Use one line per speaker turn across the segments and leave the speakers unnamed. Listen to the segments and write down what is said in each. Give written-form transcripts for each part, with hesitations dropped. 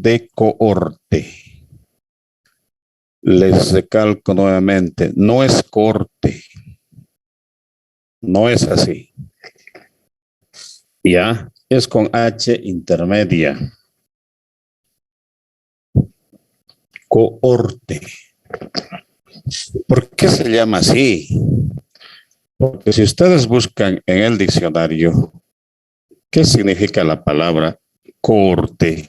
de cohorte. Les recalco nuevamente, no es corte, no es así. Ya, es con H intermedia. Cohorte. ¿Por qué se llama así? Porque si ustedes buscan en el diccionario, ¿qué significa la palabra cohorte?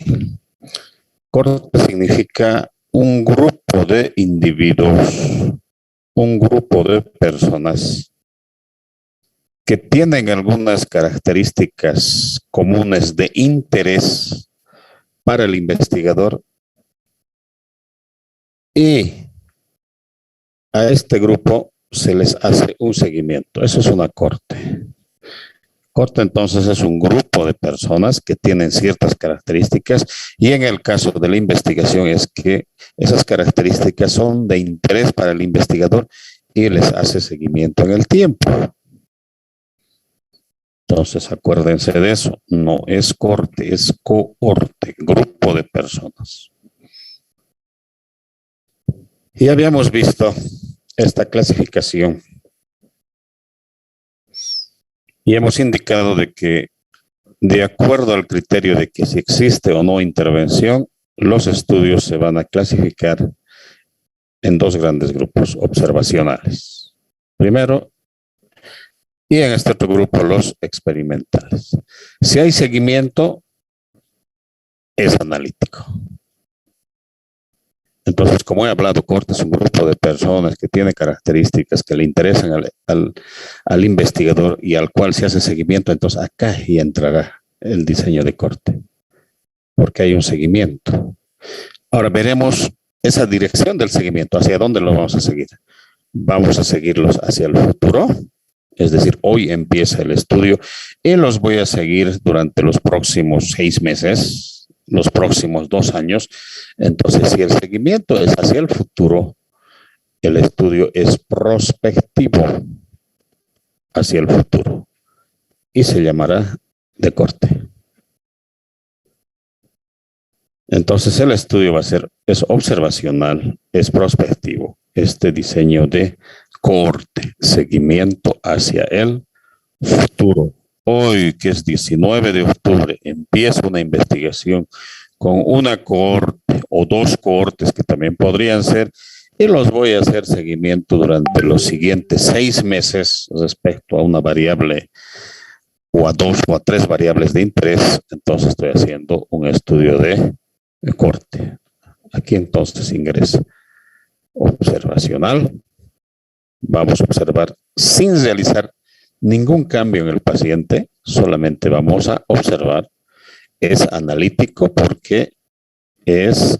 Cohorte significa un grupo de individuos, un grupo de personas que tienen algunas características comunes de interés para el investigador y a este grupo se les hace un seguimiento. Eso es una corte. Corte entonces es un grupo de personas que tienen ciertas características y en el caso de la investigación es que esas características son de interés para el investigador y les hace seguimiento en el tiempo. Entonces acuérdense de eso, no es corte, es cohorte, grupo de personas. Y habíamos visto esta clasificación y hemos indicado de que de acuerdo al criterio de que si existe o no intervención, los estudios se van a clasificar en dos grandes grupos observacionales. Primero, y en este otro grupo los experimentales. Si hay seguimiento, es analítico. Entonces, como he hablado, corte es un grupo de personas que tiene características que le interesan al investigador y al cual se hace seguimiento. Entonces, acá y entrará el diseño de corte, porque hay un seguimiento. Ahora veremos esa dirección del seguimiento, hacia dónde lo vamos a seguir. Vamos a seguirlos hacia el futuro, es decir, hoy empieza el estudio y los voy a seguir durante los próximos 6 meses, los próximos 2 años. Entonces, si el seguimiento es hacia el futuro, el estudio es prospectivo hacia el futuro y se llamará de corte. Entonces, el estudio va a ser, es observacional, es prospectivo, este diseño de corte, seguimiento hacia el futuro. Hoy, que es 19 de octubre, empieza una investigación con una cohorte o 2 cohortes que también podrían ser, y los voy a hacer seguimiento durante los siguientes 6 meses respecto a una variable o a 2 o a 3 variables de interés. Entonces estoy haciendo un estudio de corte. Aquí entonces ingresa observacional. Vamos a observar sin realizar ningún cambio en el paciente, solamente vamos a observar. Es analítico porque es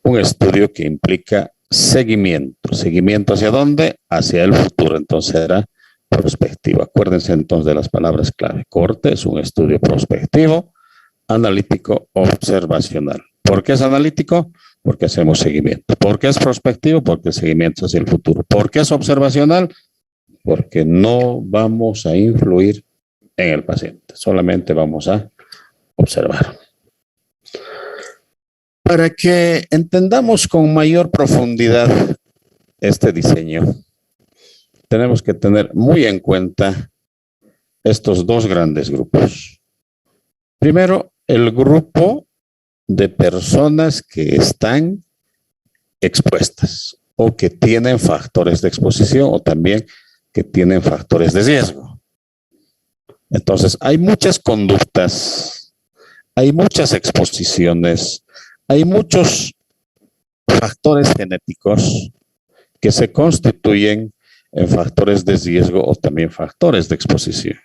un estudio que implica seguimiento. ¿Seguimiento hacia dónde? Hacia el futuro. Entonces será prospectivo. Acuérdense entonces de las palabras clave. Corte es un estudio prospectivo, analítico, observacional. ¿Por qué es analítico? Porque hacemos seguimiento. ¿Por qué es prospectivo? Porque el seguimiento hacia el futuro. ¿Por qué es observacional? Porque no vamos a influir en el paciente, solamente vamos a observar. Para que entendamos con mayor profundidad este diseño, tenemos que tener muy en cuenta estos dos grandes grupos. Primero, el grupo de personas que están expuestas o que tienen factores de exposición o también que tienen factores de riesgo. Entonces, hay muchas conductas, hay muchas exposiciones, hay muchos factores genéticos que se constituyen en factores de riesgo o también factores de exposición.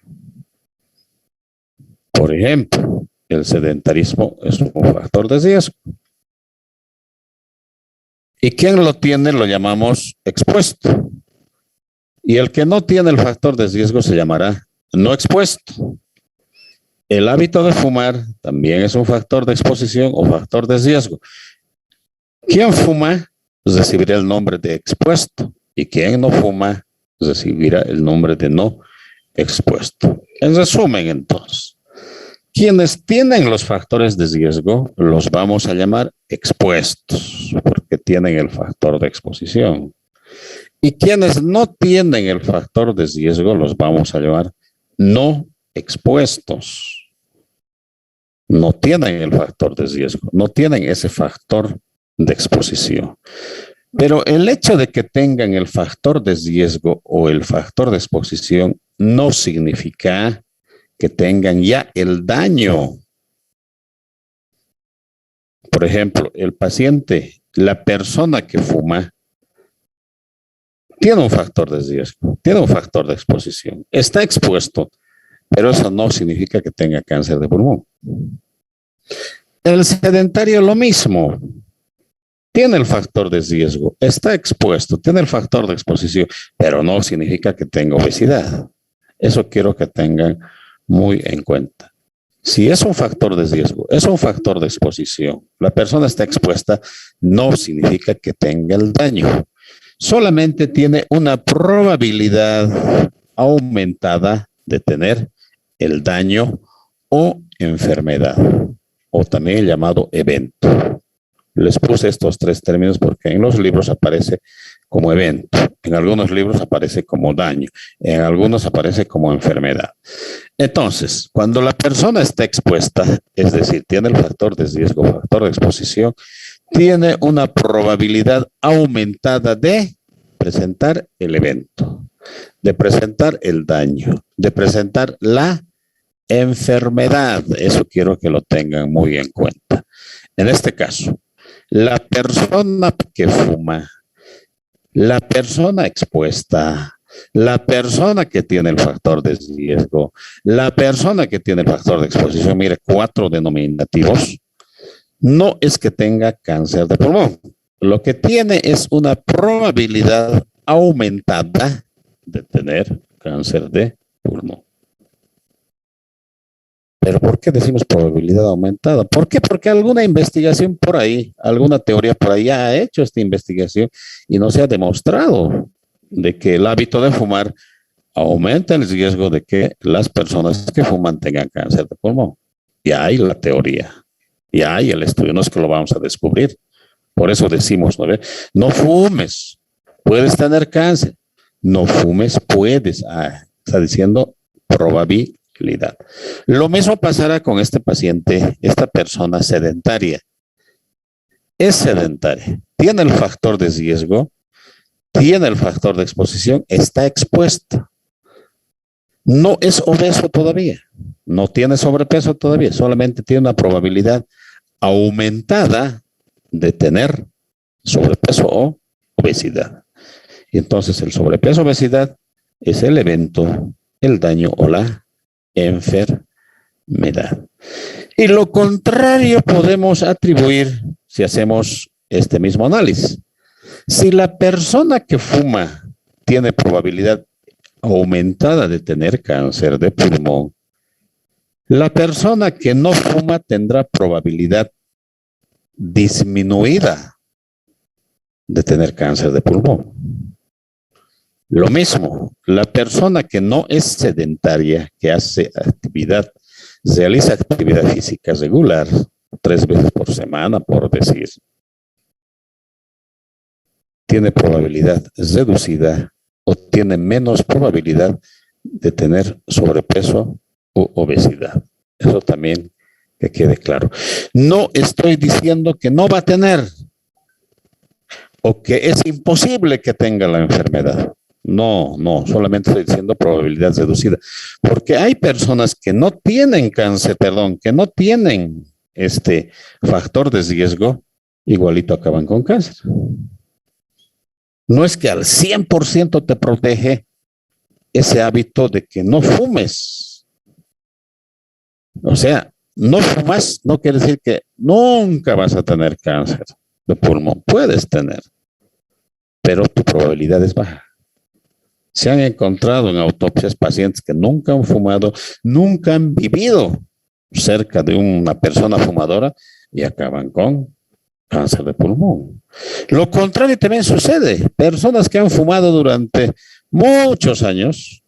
Por ejemplo, el sedentarismo es un factor de riesgo. Y quien lo tiene lo llamamos expuesto. Y el que no tiene el factor de riesgo se llamará no expuesto. El hábito de fumar también es un factor de exposición o factor de riesgo. Quien fuma recibirá el nombre de expuesto y quien no fuma recibirá el nombre de no expuesto. En resumen, entonces, Quienes tienen los factores de riesgo los vamos a llamar expuestos, porque tienen el factor de exposición. Y quienes no tienen el factor de riesgo los vamos a llamar no expuestos. No tienen el factor de riesgo, no tienen ese factor de exposición. Pero el hecho de que tengan el factor de riesgo o el factor de exposición no significa que tengan ya el daño. Por ejemplo, el paciente, la persona que fuma, tiene un factor de riesgo, tiene un factor de exposición, está expuesto, pero eso no significa que tenga cáncer de pulmón. El sedentario lo mismo, tiene el factor de riesgo, está expuesto, tiene el factor de exposición, pero no significa que tenga obesidad. Eso quiero que tengan muy en cuenta. Si es un factor de riesgo, es un factor de exposición, la persona está expuesta, no significa que tenga el daño. Solamente tiene una probabilidad aumentada de tener el daño o enfermedad, o también el llamado evento. Les puse estos tres términos porque en los libros aparece como evento, en algunos libros aparece como daño, en algunos aparece como enfermedad. Entonces, cuando la persona está expuesta, es decir, tiene el factor de riesgo, factor de exposición, tiene una probabilidad aumentada de presentar el evento, de presentar el daño, de presentar la enfermedad. Eso quiero que lo tengan muy en cuenta. En este caso, la persona que fuma, la persona expuesta, la persona que tiene el factor de riesgo, la persona que tiene el factor de exposición, mire, 4 denominativos, no es que tenga cáncer de pulmón. Lo que tiene es una probabilidad aumentada de tener cáncer de pulmón. ¿Pero por qué decimos probabilidad aumentada? ¿Por qué? Porque alguna investigación por ahí, alguna teoría por ahí ha hecho esta investigación y no se ha demostrado de que el hábito de fumar aumenta el riesgo de que las personas que fuman tengan cáncer de pulmón. Ya hay la teoría, ya hay el estudio, no es que lo vamos a descubrir. Por eso decimos, ¿no? No fumes, puedes tener cáncer. No fumes, puedes. Está diciendo probabilidad. Lo mismo pasará con este paciente, esta persona sedentaria. Es sedentaria, tiene el factor de riesgo, tiene el factor de exposición, está expuesta. No es obeso todavía, no tiene sobrepeso todavía, solamente tiene una probabilidad aumentada de tener sobrepeso o obesidad. Y entonces el sobrepeso, obesidad es el evento, el daño o la enfermedad. Y lo contrario podemos atribuir si hacemos este mismo análisis. Si la persona que fuma tiene probabilidad aumentada de tener cáncer de pulmón, la persona que no fuma tendrá probabilidad disminuida de tener cáncer de pulmón. Lo mismo, la persona que no es sedentaria, que hace actividad, realiza actividad física regular, 3 veces por semana, por decir, tiene probabilidad reducida o tiene menos probabilidad de tener sobrepeso u obesidad. Eso también que quede claro. No estoy diciendo que no va a tener o que es imposible que tenga la enfermedad. No, solamente estoy diciendo probabilidad reducida. Porque hay personas que no tienen cáncer, que no tienen este factor de riesgo, igualito acaban con cáncer. No es que al 100% te protege ese hábito de que no fumes. O sea, no fumas no quiere decir que nunca vas a tener cáncer de pulmón. Puedes tener, pero tu probabilidad es baja. Se han encontrado en autopsias pacientes que nunca han fumado, nunca han vivido cerca de una persona fumadora y acaban con cáncer de pulmón. Lo contrario también sucede. Personas que han fumado durante muchos años,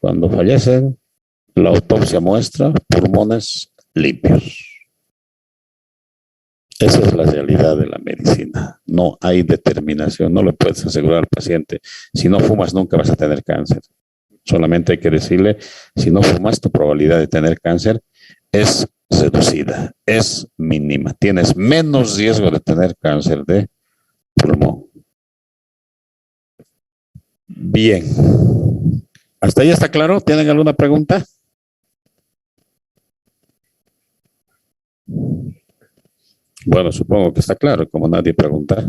cuando fallecen, La autopsia muestra pulmones limpios. Esa es la realidad de la medicina. No hay determinación, no le puedes asegurar al paciente, si no fumas nunca vas a tener cáncer. Solamente hay que decirle, si no fumas, tu probabilidad de tener cáncer es reducida, es mínima. Tienes menos riesgo de tener cáncer de pulmón. Bien. ¿Hasta ahí está claro? ¿Tienen alguna pregunta? Bueno, supongo que está claro, como nadie pregunta.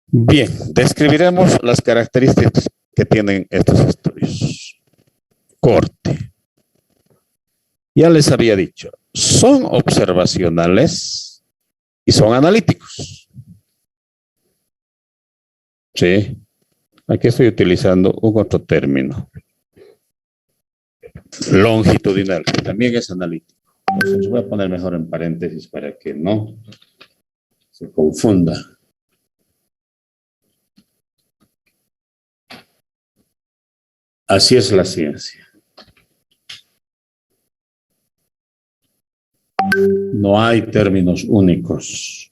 Bien, describiremos las características que tienen estos estudios. Corte. Ya les había dicho, son observacionales y son analíticos. Sí, aquí estoy utilizando un otro término. Longitudinal, que también es analítico. Entonces voy a poner mejor en paréntesis para que no se confunda. Así es la ciencia. No hay términos únicos.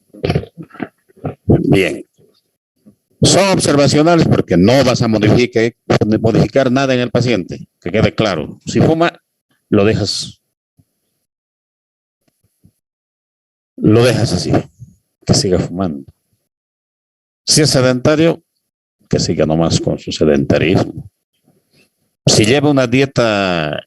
Bien. Son observacionales porque no vas a modificar nada en el paciente, que quede claro. Si fuma, lo dejas así, que siga fumando. Si es sedentario, que siga nomás con su sedentarismo. Si lleva una dieta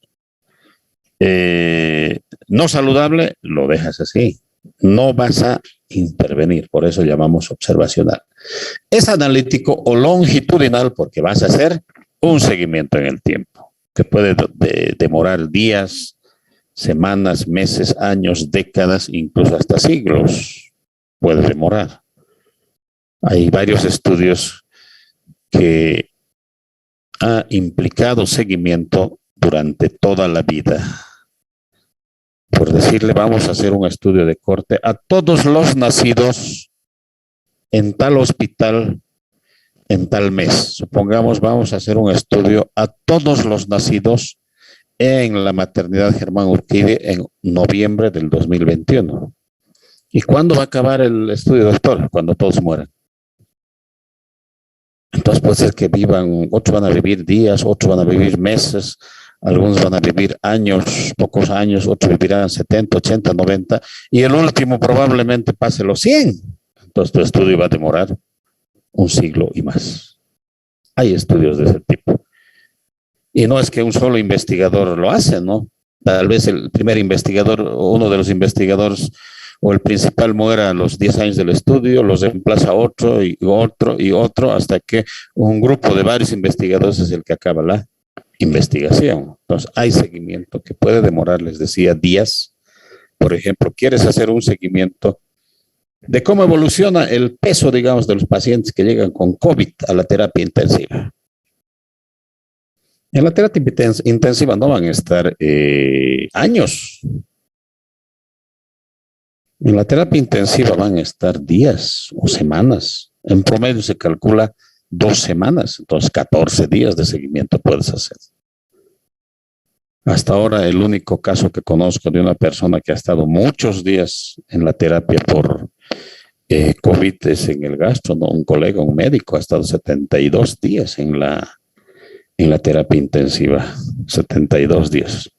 no saludable, lo dejas así. No vas a intervenir, por eso llamamos observacional. Es analítico o longitudinal porque vas a hacer un seguimiento en el tiempo, que puede demorar días, semanas, meses, años, décadas, incluso hasta siglos. Puede demorar. Hay varios estudios que ha implicado seguimiento durante toda la vida. Por decirle, vamos a hacer un estudio de corte a todos los nacidos en tal hospital en tal mes. Supongamos, vamos a hacer un estudio a todos los nacidos en la maternidad Germán Urquide en noviembre del 2021. ¿Y cuándo va a acabar el estudio, doctor? Cuando todos mueran. Entonces puede ser que vivan, otros van a vivir días, otros van a vivir meses, algunos van a vivir años, pocos años, otros vivirán 70, 80, 90, y el último probablemente pase los 100. Entonces tu estudio va a demorar un siglo y más. Hay estudios de ese tipo. Y no es que un solo investigador lo hace, ¿no? Tal vez el primer investigador, uno de los investigadores o el principal muera a los 10 años del estudio, los reemplaza otro y otro y otro, hasta que un grupo de varios investigadores es el que acaba la investigación. Entonces, hay seguimiento que puede demorar, les decía, días. Por ejemplo, quieres hacer un seguimiento de cómo evoluciona el peso, digamos, de los pacientes que llegan con COVID a la terapia intensiva. En la terapia intensiva no van a estar años. En la terapia intensiva van a estar días o semanas. En promedio se calcula 2 semanas, entonces 14 días de seguimiento puedes hacer. Hasta ahora el único caso que conozco de una persona que ha estado muchos días en la terapia por COVID es en el gastro, ¿no? Un colega, un médico, ha estado 72 días en la terapia intensiva, 72 días.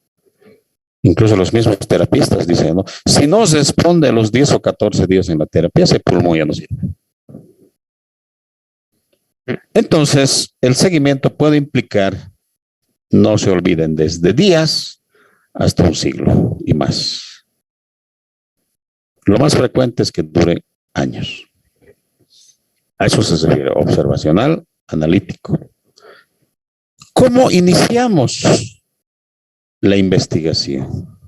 Incluso los mismos terapistas dicen, ¿no? Si no responde a los 10 o 14 días en la terapia, ese pulmón ya no sirve. Entonces, el seguimiento puede implicar, no se olviden, desde días hasta un siglo y más. Lo más frecuente es que dure años. A eso se refiere observacional, analítico. ¿Cómo iniciamos la investigación?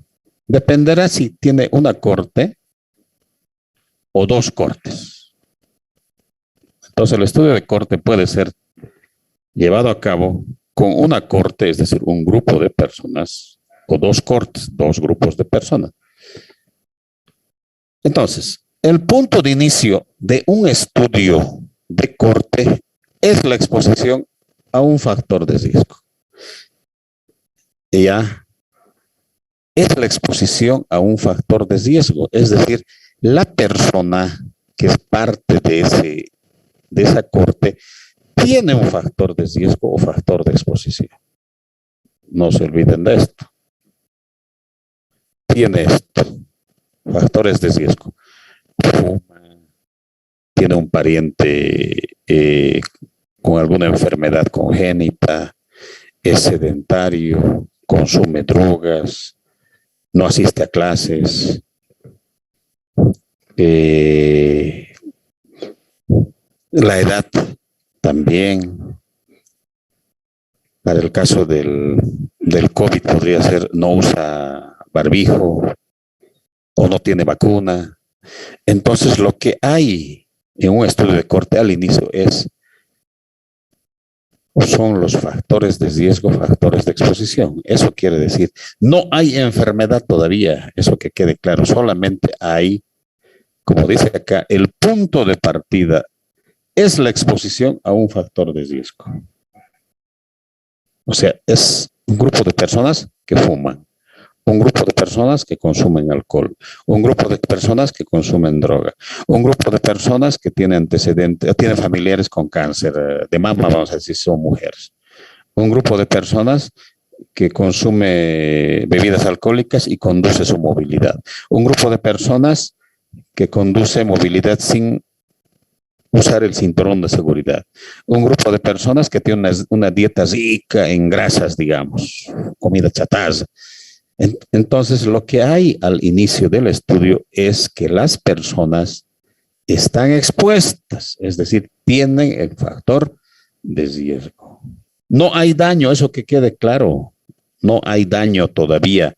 Dependerá si tiene una corte o 2 cortes. Entonces el estudio de corte puede ser llevado a cabo con una corte, es decir, un grupo de personas, o 2 cortes, 2 grupos de personas. Entonces, el punto de inicio de un estudio de corte es la exposición a un factor de riesgo. ya es la exposición a un factor de riesgo. Es decir, la persona que es parte de esa corte tiene un factor de riesgo o factor de exposición. No se olviden de esto. Tiene esto, factores de riesgo. Fuma, tiene un pariente con alguna enfermedad congénita, es sedentario, consume drogas, no asiste a clases, la edad también. Para el caso del COVID podría ser no usa barbijo o no tiene vacuna. Entonces lo que hay en un estudio de corte al inicio son los factores de riesgo, factores de exposición. Eso quiere decir, no hay enfermedad todavía, eso que quede claro, solamente hay, como dice acá, el punto de partida es la exposición a un factor de riesgo. O sea, es un grupo de personas que fuman, un grupo de personas que consumen alcohol, un grupo de personas que consumen droga, un grupo de personas que tienen antecedentes, tienen familiares con cáncer de mama, vamos a decir, son mujeres, un grupo de personas que consume bebidas alcohólicas y conduce su movilidad, un grupo de personas que conduce movilidad sin usar el cinturón de seguridad, un grupo de personas que tiene una dieta rica en grasas, digamos, comida chatarra. Entonces, lo que hay al inicio del estudio es que las personas están expuestas, es decir, tienen el factor de riesgo. No hay daño, eso que quede claro, no hay daño todavía.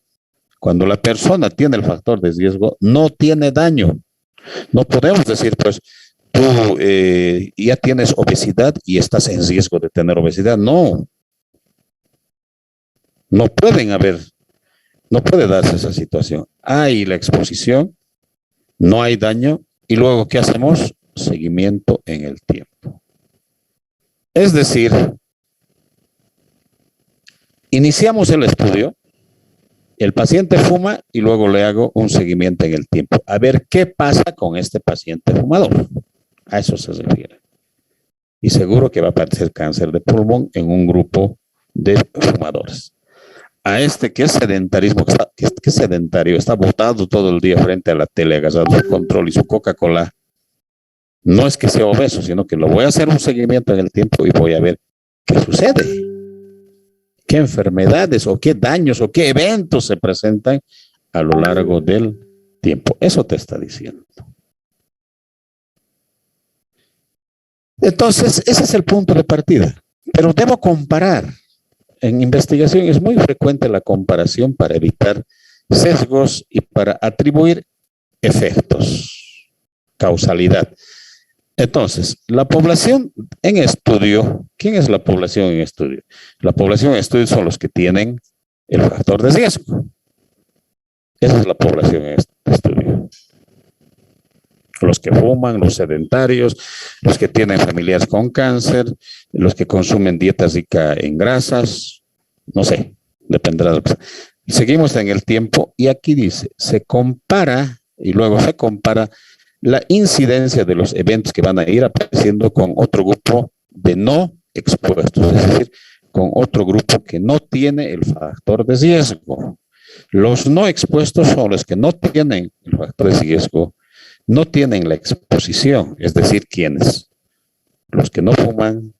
Cuando la persona tiene el factor de riesgo, no tiene daño. No podemos decir, pues, tú ya tienes obesidad y estás en riesgo de tener obesidad. No, no pueden haber. No puede darse esa situación. Hay la exposición, no hay daño, y luego, ¿qué hacemos? Seguimiento en el tiempo. Es decir, iniciamos el estudio, el paciente fuma y luego le hago un seguimiento en el tiempo. A ver qué pasa con este paciente fumador. A eso se refiere. Y seguro que va a aparecer cáncer de pulmón en un grupo de fumadores. A este que es sedentarismo, que es sedentario, está botado todo el día frente a la tele, agarrando su control y su Coca-Cola. No es que sea obeso, sino que lo voy a hacer un seguimiento en el tiempo y voy a ver qué sucede, qué enfermedades o qué daños o qué eventos se presentan a lo largo del tiempo. Eso te está diciendo. Entonces, ese es el punto de partida. Pero debo comparar. En investigación es muy frecuente la comparación para evitar sesgos y para atribuir efectos, causalidad. Entonces, la población en estudio, ¿quién es la población en estudio? La población en estudio son los que tienen el factor de riesgo. Esa es la población en estudio. Los que fuman, los sedentarios, los que tienen familiares con cáncer, los que consumen dieta rica en grasas, no sé, dependerá de lo que sea. Seguimos en el tiempo y aquí dice, se compara y luego se compara la incidencia de los eventos que van a ir apareciendo con otro grupo de no expuestos, es decir, con otro grupo que no tiene el factor de riesgo. Los no expuestos son los que no tienen el factor de riesgo, no tienen la exposición, es decir, ¿quiénes? Los que no fuman,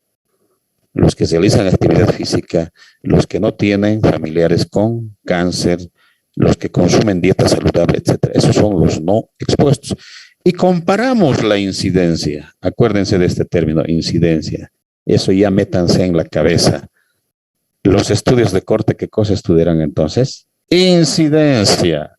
los que realizan actividad física, los que no tienen familiares con cáncer, los que consumen dieta saludable, etc. Esos son los no expuestos. Y comparamos la incidencia. Acuérdense de este término, incidencia. Eso ya métanse en la cabeza. Los estudios de corte, ¿qué cosa estudiarán entonces? Incidencia.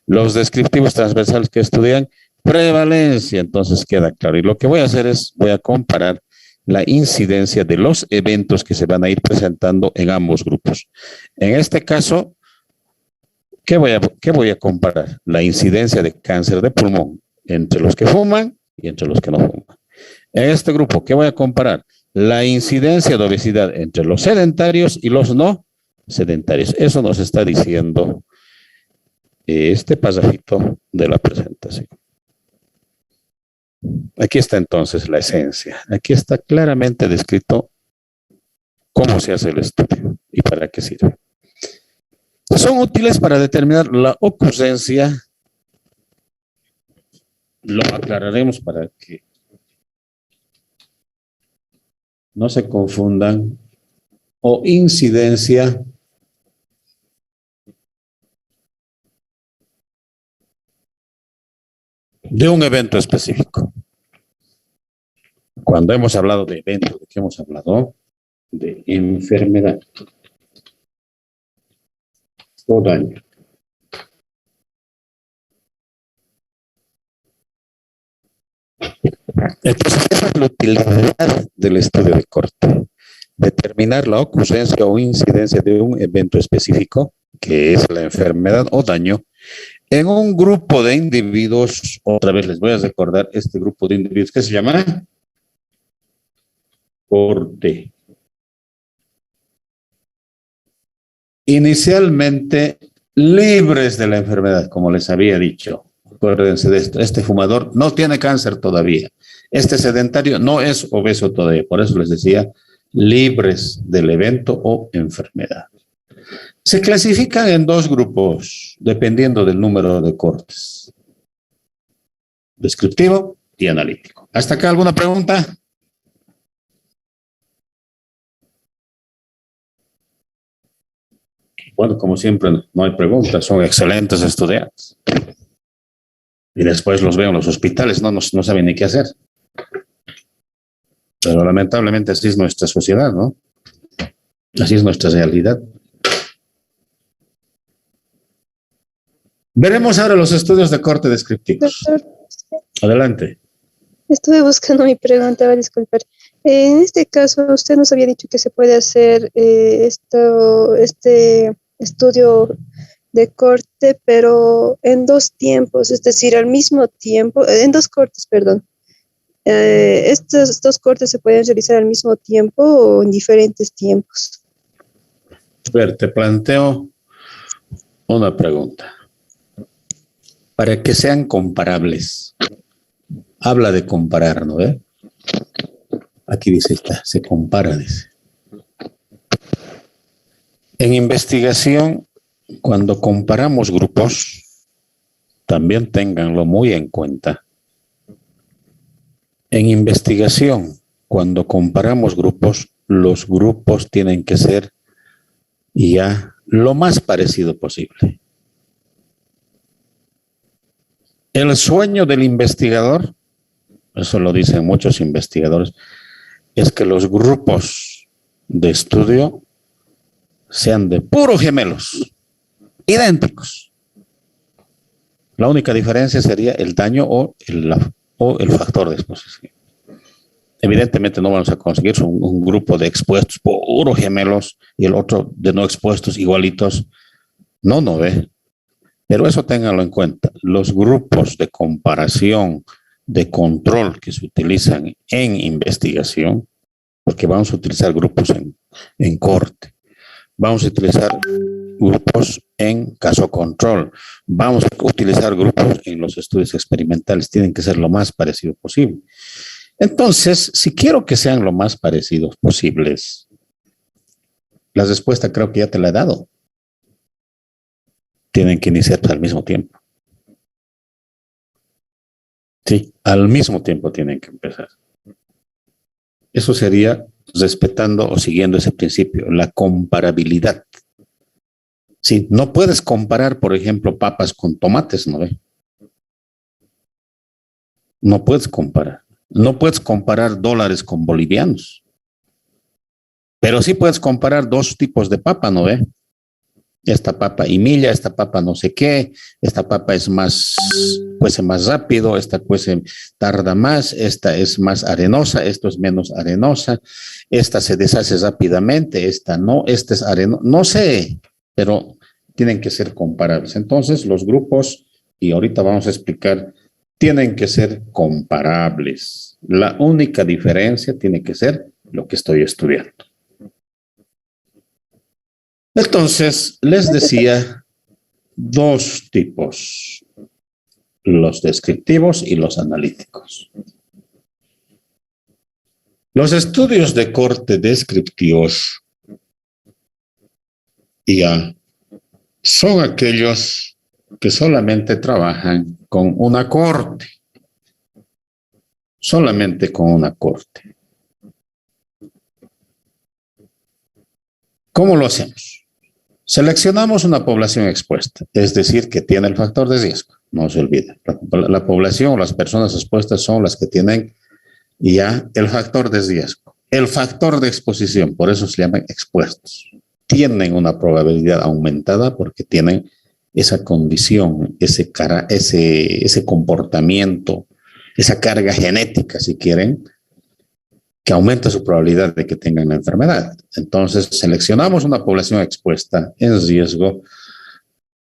Los descriptivos transversales que estudian, prevalencia. Entonces queda claro. Y lo que voy a hacer es, voy a comparar la incidencia de los eventos que se van a ir presentando en ambos grupos. En este caso, ¿qué voy a comparar? La incidencia de cáncer de pulmón entre los que fuman y entre los que no fuman. En este grupo, ¿qué voy a comparar? La incidencia de obesidad entre los sedentarios y los no sedentarios. Eso nos está diciendo este pasajito de la presentación. Aquí está entonces la esencia. Aquí está claramente descrito cómo se hace el estudio y para qué sirve. Son útiles para determinar la ocurrencia. Lo aclararemos para que no se confundan, o incidencia de un evento específico. Cuando hemos hablado de evento, ¿de qué hemos hablado? De enfermedad o daño. Entonces, esa es la utilidad del estudio de corte. Determinar la ocurrencia o incidencia de un evento específico, que es la enfermedad o daño, en un grupo de individuos. Otra vez les voy a recordar este grupo de individuos que se llama corte. Inicialmente libres de la enfermedad, como les había dicho. Acuérdense de esto, este fumador no tiene cáncer todavía. Este sedentario no es obeso todavía. Por eso les decía, libres del evento o enfermedad. Se clasifican en dos grupos, dependiendo del número de cortes. Descriptivo y analítico. ¿Hasta acá alguna pregunta? Bueno, como siempre, no hay preguntas, son excelentes estudiantes. Y después los veo en los hospitales, no saben ni qué hacer. Pero lamentablemente así es nuestra sociedad, ¿no? Así es nuestra realidad. Veremos ahora los estudios de corte descriptivos.
Doctor,
Adelante.
estuve buscando mi pregunta, va a disculpar. En este caso, usted nos había dicho que se puede hacer este estudio de corte, pero en dos tiempos, es decir, al mismo tiempo, en dos cortes, perdón. ¿Estos dos cortes se pueden realizar al mismo tiempo o en diferentes tiempos?
A ver, te planteo una pregunta. Para que sean comparables, habla de comparar, ¿no ve? Aquí dice, se compara, dice. En investigación, cuando comparamos grupos, también ténganlo muy en cuenta. En investigación, cuando comparamos grupos, los grupos tienen que ser ya lo más parecido posible. El sueño del investigador, eso lo dicen muchos investigadores, es que los grupos de estudio sean de puros gemelos, idénticos. La única diferencia sería el daño o el factor de exposición. Evidentemente no vamos a conseguir un grupo de expuestos puros gemelos y el otro de no expuestos igualitos. No ve. Pero eso ténganlo en cuenta. Los grupos de comparación, de control que se utilizan en investigación, porque vamos a utilizar grupos en corte, vamos a utilizar grupos en caso control, vamos a utilizar grupos en los estudios experimentales, tienen que ser lo más parecido posible. Entonces, si quiero que sean lo más parecidos posibles, la respuesta creo que ya te la he dado. Tienen que iniciar al mismo tiempo. Sí, al mismo tiempo tienen que empezar. Eso sería respetando o siguiendo ese principio, la comparabilidad. Sí, no puedes comparar, por ejemplo, papas con tomates, ¿no ve? No puedes comparar. No puedes comparar dólares con bolivianos. Pero sí puedes comparar dos tipos de papa, ¿no ve? Esta papa imilla, esta papa no sé qué, esta papa es cuece más rápido, esta cuece tarda más, esta es más arenosa, esto es menos arenosa, esta se deshace rápidamente, esta no, esta es arenosa, no sé, pero tienen que ser comparables. Entonces los grupos, y ahorita vamos a explicar, tienen que ser comparables. La única diferencia tiene que ser lo que estoy estudiando. Entonces, les decía dos tipos, los descriptivos y los analíticos. Los estudios de corte descriptivos ya son aquellos que solamente trabajan con una corte, solamente con una corte. ¿Cómo lo hacemos? Seleccionamos una población expuesta, es decir, que tiene el factor de riesgo. No se olvide, la población o las personas expuestas son las que tienen ya el factor de riesgo. El factor de exposición, por eso se llaman expuestos. Tienen una probabilidad aumentada porque tienen esa condición, ese comportamiento, esa carga genética, si quieren, que aumenta su probabilidad de que tengan la enfermedad. Entonces, seleccionamos una población expuesta en riesgo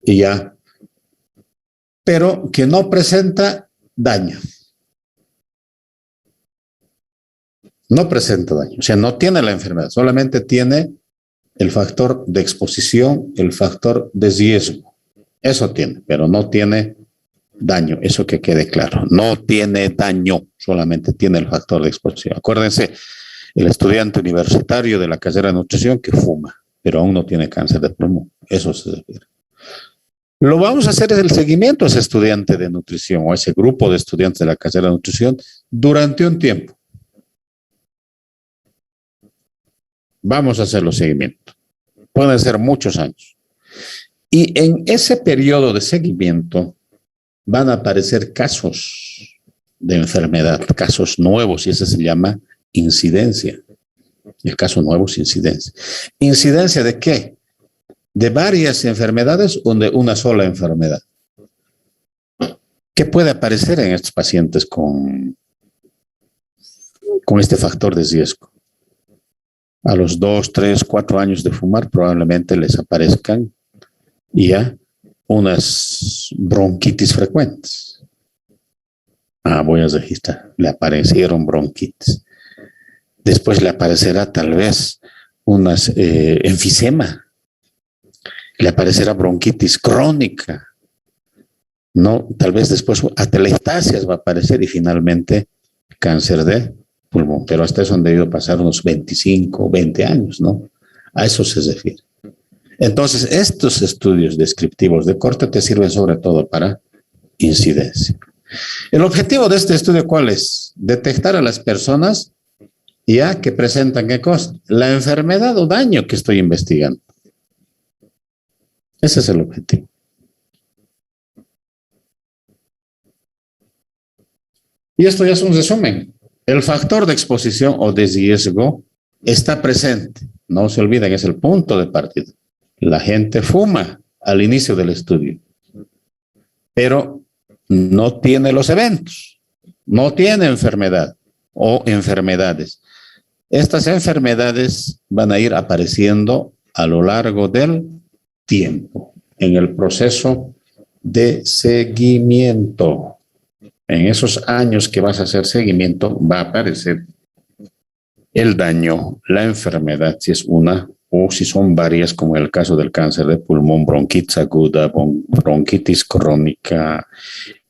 y ya, pero que no presenta daño. No presenta daño, o sea, no tiene la enfermedad, solamente tiene el factor de exposición, el factor de riesgo. Eso tiene, pero no tiene daño, eso que quede claro. No tiene daño, solamente tiene el factor de exposición. Acuérdense, el estudiante universitario de la carrera de nutrición que fuma, pero aún no tiene cáncer de pulmón. Eso se refiere. Lo vamos a hacer es el seguimiento a ese estudiante de nutrición o a ese grupo de estudiantes de la carrera de nutrición durante un tiempo. Vamos a hacer los seguimientos. Pueden ser muchos años. Y en ese periodo de seguimiento van a aparecer casos de enfermedad, casos nuevos, y ese se llama incidencia. El caso nuevo es incidencia. ¿Incidencia de qué? De varias enfermedades o de una sola enfermedad. ¿Qué puede aparecer en estos pacientes con este factor de riesgo? A los 2, 3, 4 años de fumar probablemente les aparezcan ya unas bronquitis frecuentes. Voy a registrar, le aparecieron bronquitis. Después le aparecerá tal vez unas enfisema, le aparecerá bronquitis crónica, ¿no? Tal vez después atelectasias va a aparecer y finalmente cáncer de pulmón, pero hasta eso han debido pasar unos 25, 20 años, ¿no? A eso se refiere. Entonces, estos estudios descriptivos de corte te sirven sobre todo para incidencia. El objetivo de este estudio, ¿cuál es? Detectar a las personas ya que presentan, ¿qué cosa? La enfermedad o daño que estoy investigando. Ese es el objetivo. Y esto ya es un resumen. El factor de exposición o de riesgo está presente. No se olviden, es el punto de partida. La gente fuma al inicio del estudio, pero no tiene los eventos, no tiene enfermedad o enfermedades. Estas enfermedades van a ir apareciendo a lo largo del tiempo, en el proceso de seguimiento. En esos años que vas a hacer seguimiento va a aparecer el daño, la enfermedad, si es una o si son varias, como en el caso del cáncer de pulmón, bronquitis aguda, bronquitis crónica,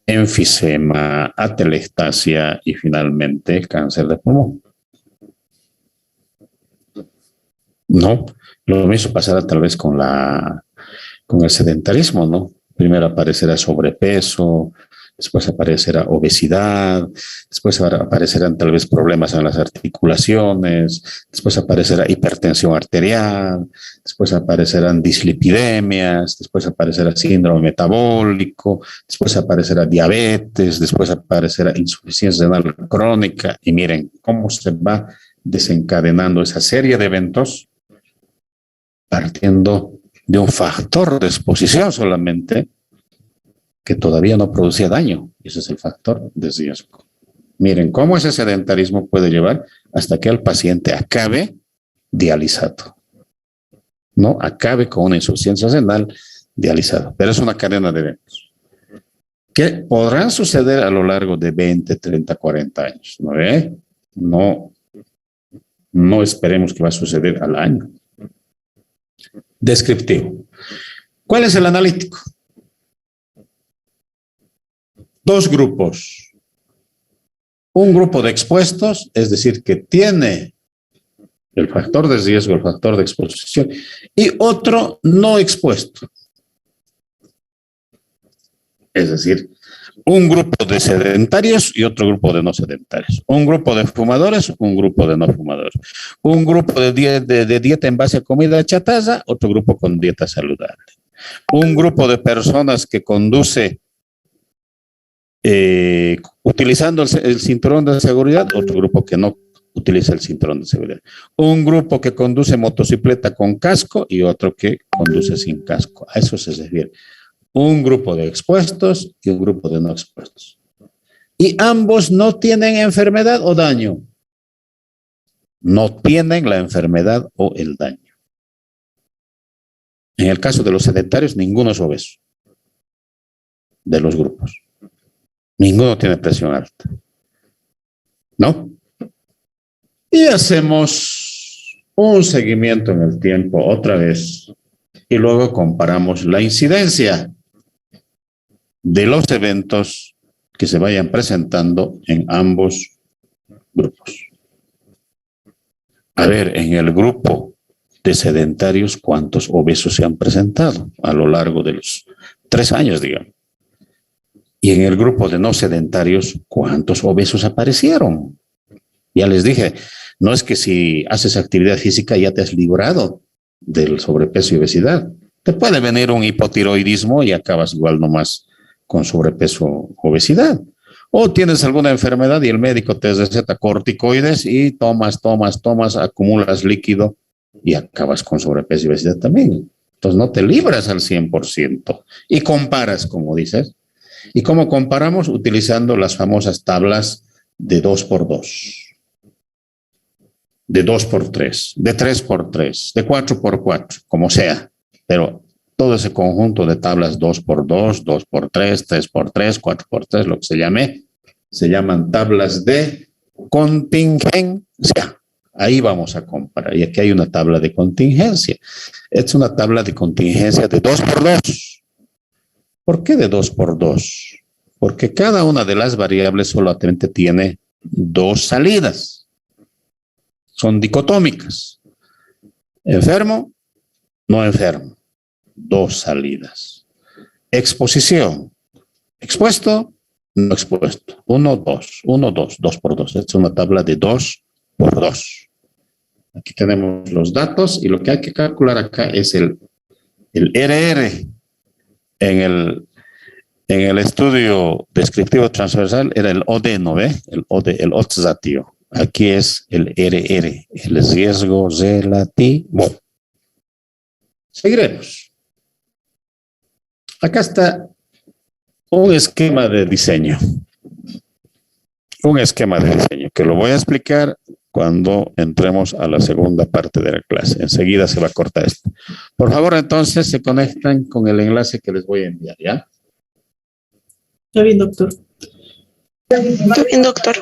enfisema, atelectasia y finalmente cáncer de pulmón. No, lo mismo pasará tal vez con el sedentarismo, ¿no? Primero aparecerá sobrepeso, después aparecerá obesidad, después aparecerán tal vez problemas en las articulaciones, después aparecerá hipertensión arterial, después aparecerán dislipidemias, después aparecerá síndrome metabólico, después aparecerá diabetes, después aparecerá insuficiencia renal crónica, y miren cómo se va desencadenando esa serie de eventos partiendo de un factor de exposición solamente que todavía no producía daño. Ese es el factor de riesgo. Miren cómo ese sedentarismo puede llevar hasta que el paciente acabe dializado, ¿no? Acabe con una insuficiencia renal dializada. Pero es una cadena de eventos que podrán suceder a lo largo de 20, 30, 40 años, ¿no ve? No esperemos que va a suceder al año. Descriptivo. ¿Cuál es el analítico? Dos grupos. Un grupo de expuestos, es decir, que tiene el factor de riesgo, el factor de exposición, y otro no expuesto. Es decir, un grupo de sedentarios y otro grupo de no sedentarios. Un grupo de fumadores, un grupo de no fumadores. Un grupo de dieta en base a comida chatarra, otro grupo con dieta saludable. Un grupo de personas que conduce utilizando el cinturón de seguridad, otro grupo que no utiliza el cinturón de seguridad. Un grupo que conduce motocicleta con casco y otro que conduce sin casco. A eso se refiere. Un grupo de expuestos y un grupo de no expuestos. Y ambos no tienen enfermedad o daño. No tienen la enfermedad o el daño. En el caso de los sedentarios, ninguno es obeso de los grupos. Ninguno tiene presión alta. ¿No? Y hacemos un seguimiento en el tiempo otra vez. Y luego comparamos la incidencia de los eventos que se vayan presentando en ambos grupos. A ver, en el grupo de sedentarios, ¿cuántos obesos se han presentado a lo largo de los 3 años, digamos? Y en el grupo de no sedentarios, ¿cuántos obesos aparecieron? Ya les dije, no es que si haces actividad física ya te has librado del sobrepeso y obesidad. Te puede venir un hipotiroidismo y acabas igual nomás con sobrepeso o obesidad. O tienes alguna enfermedad y el médico te receta corticoides y tomas, acumulas líquido y acabas con sobrepeso y obesidad también. Entonces no te libras al 100%. Y comparas, como dices. ¿Y cómo comparamos? Utilizando las famosas tablas de 2x2. De 2x3, de 3x3, de 4x4, como sea. Pero todo ese conjunto de tablas 2x2, 2x3, 3x3, 4x3, lo que se llaman tablas de contingencia. Ahí vamos a comparar. Y aquí hay una tabla de contingencia. Es una tabla de contingencia de 2x2. ¿Por qué de 2x2? Porque cada una de las variables solamente tiene 2 salidas. Son dicotómicas. Enfermo, no enfermo. 2 salidas. Exposición. Expuesto, no expuesto. 1, 2, 1, 2, 2x2. Esta es una tabla de 2x2. Aquí tenemos los datos y lo que hay que calcular acá es el RR. En el estudio descriptivo transversal era el OD, ¿no ve? El OD, el odzatio. Aquí es el RR, el riesgo relativo. Seguiremos. Acá está un esquema de diseño. Un esquema de diseño que lo voy a explicar cuando entremos a la segunda parte de la clase. Enseguida se va a cortar esto. Por favor, entonces se conectan con el enlace que les voy a enviar, ¿ya?
Está bien, doctor.
Está bien, doctor.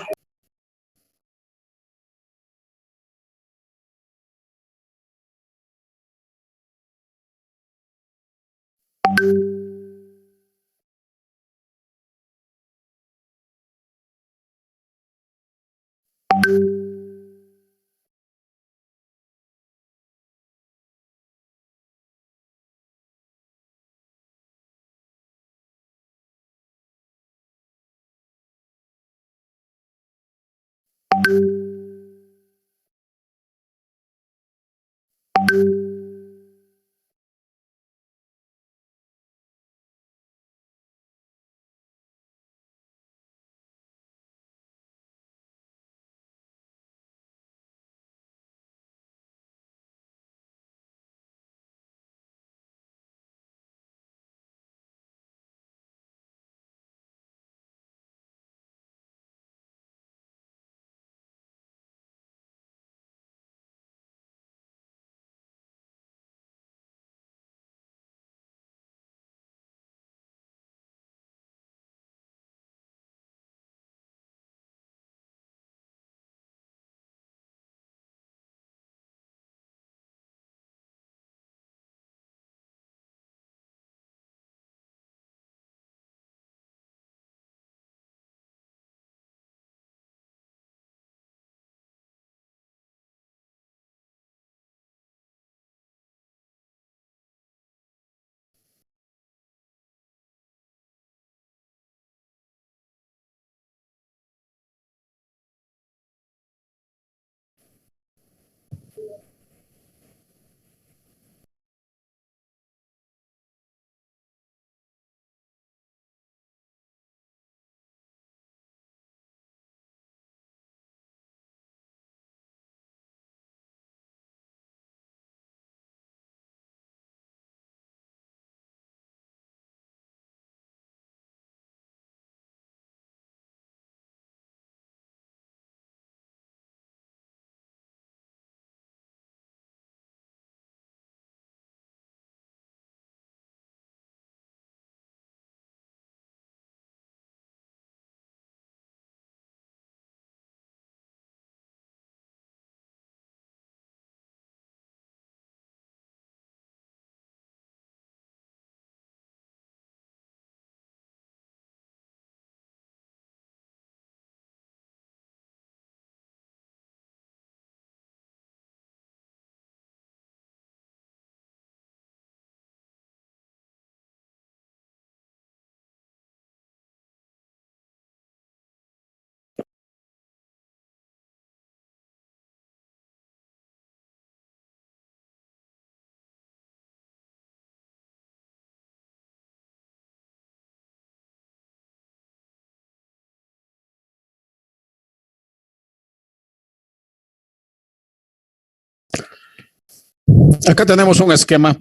Acá tenemos un esquema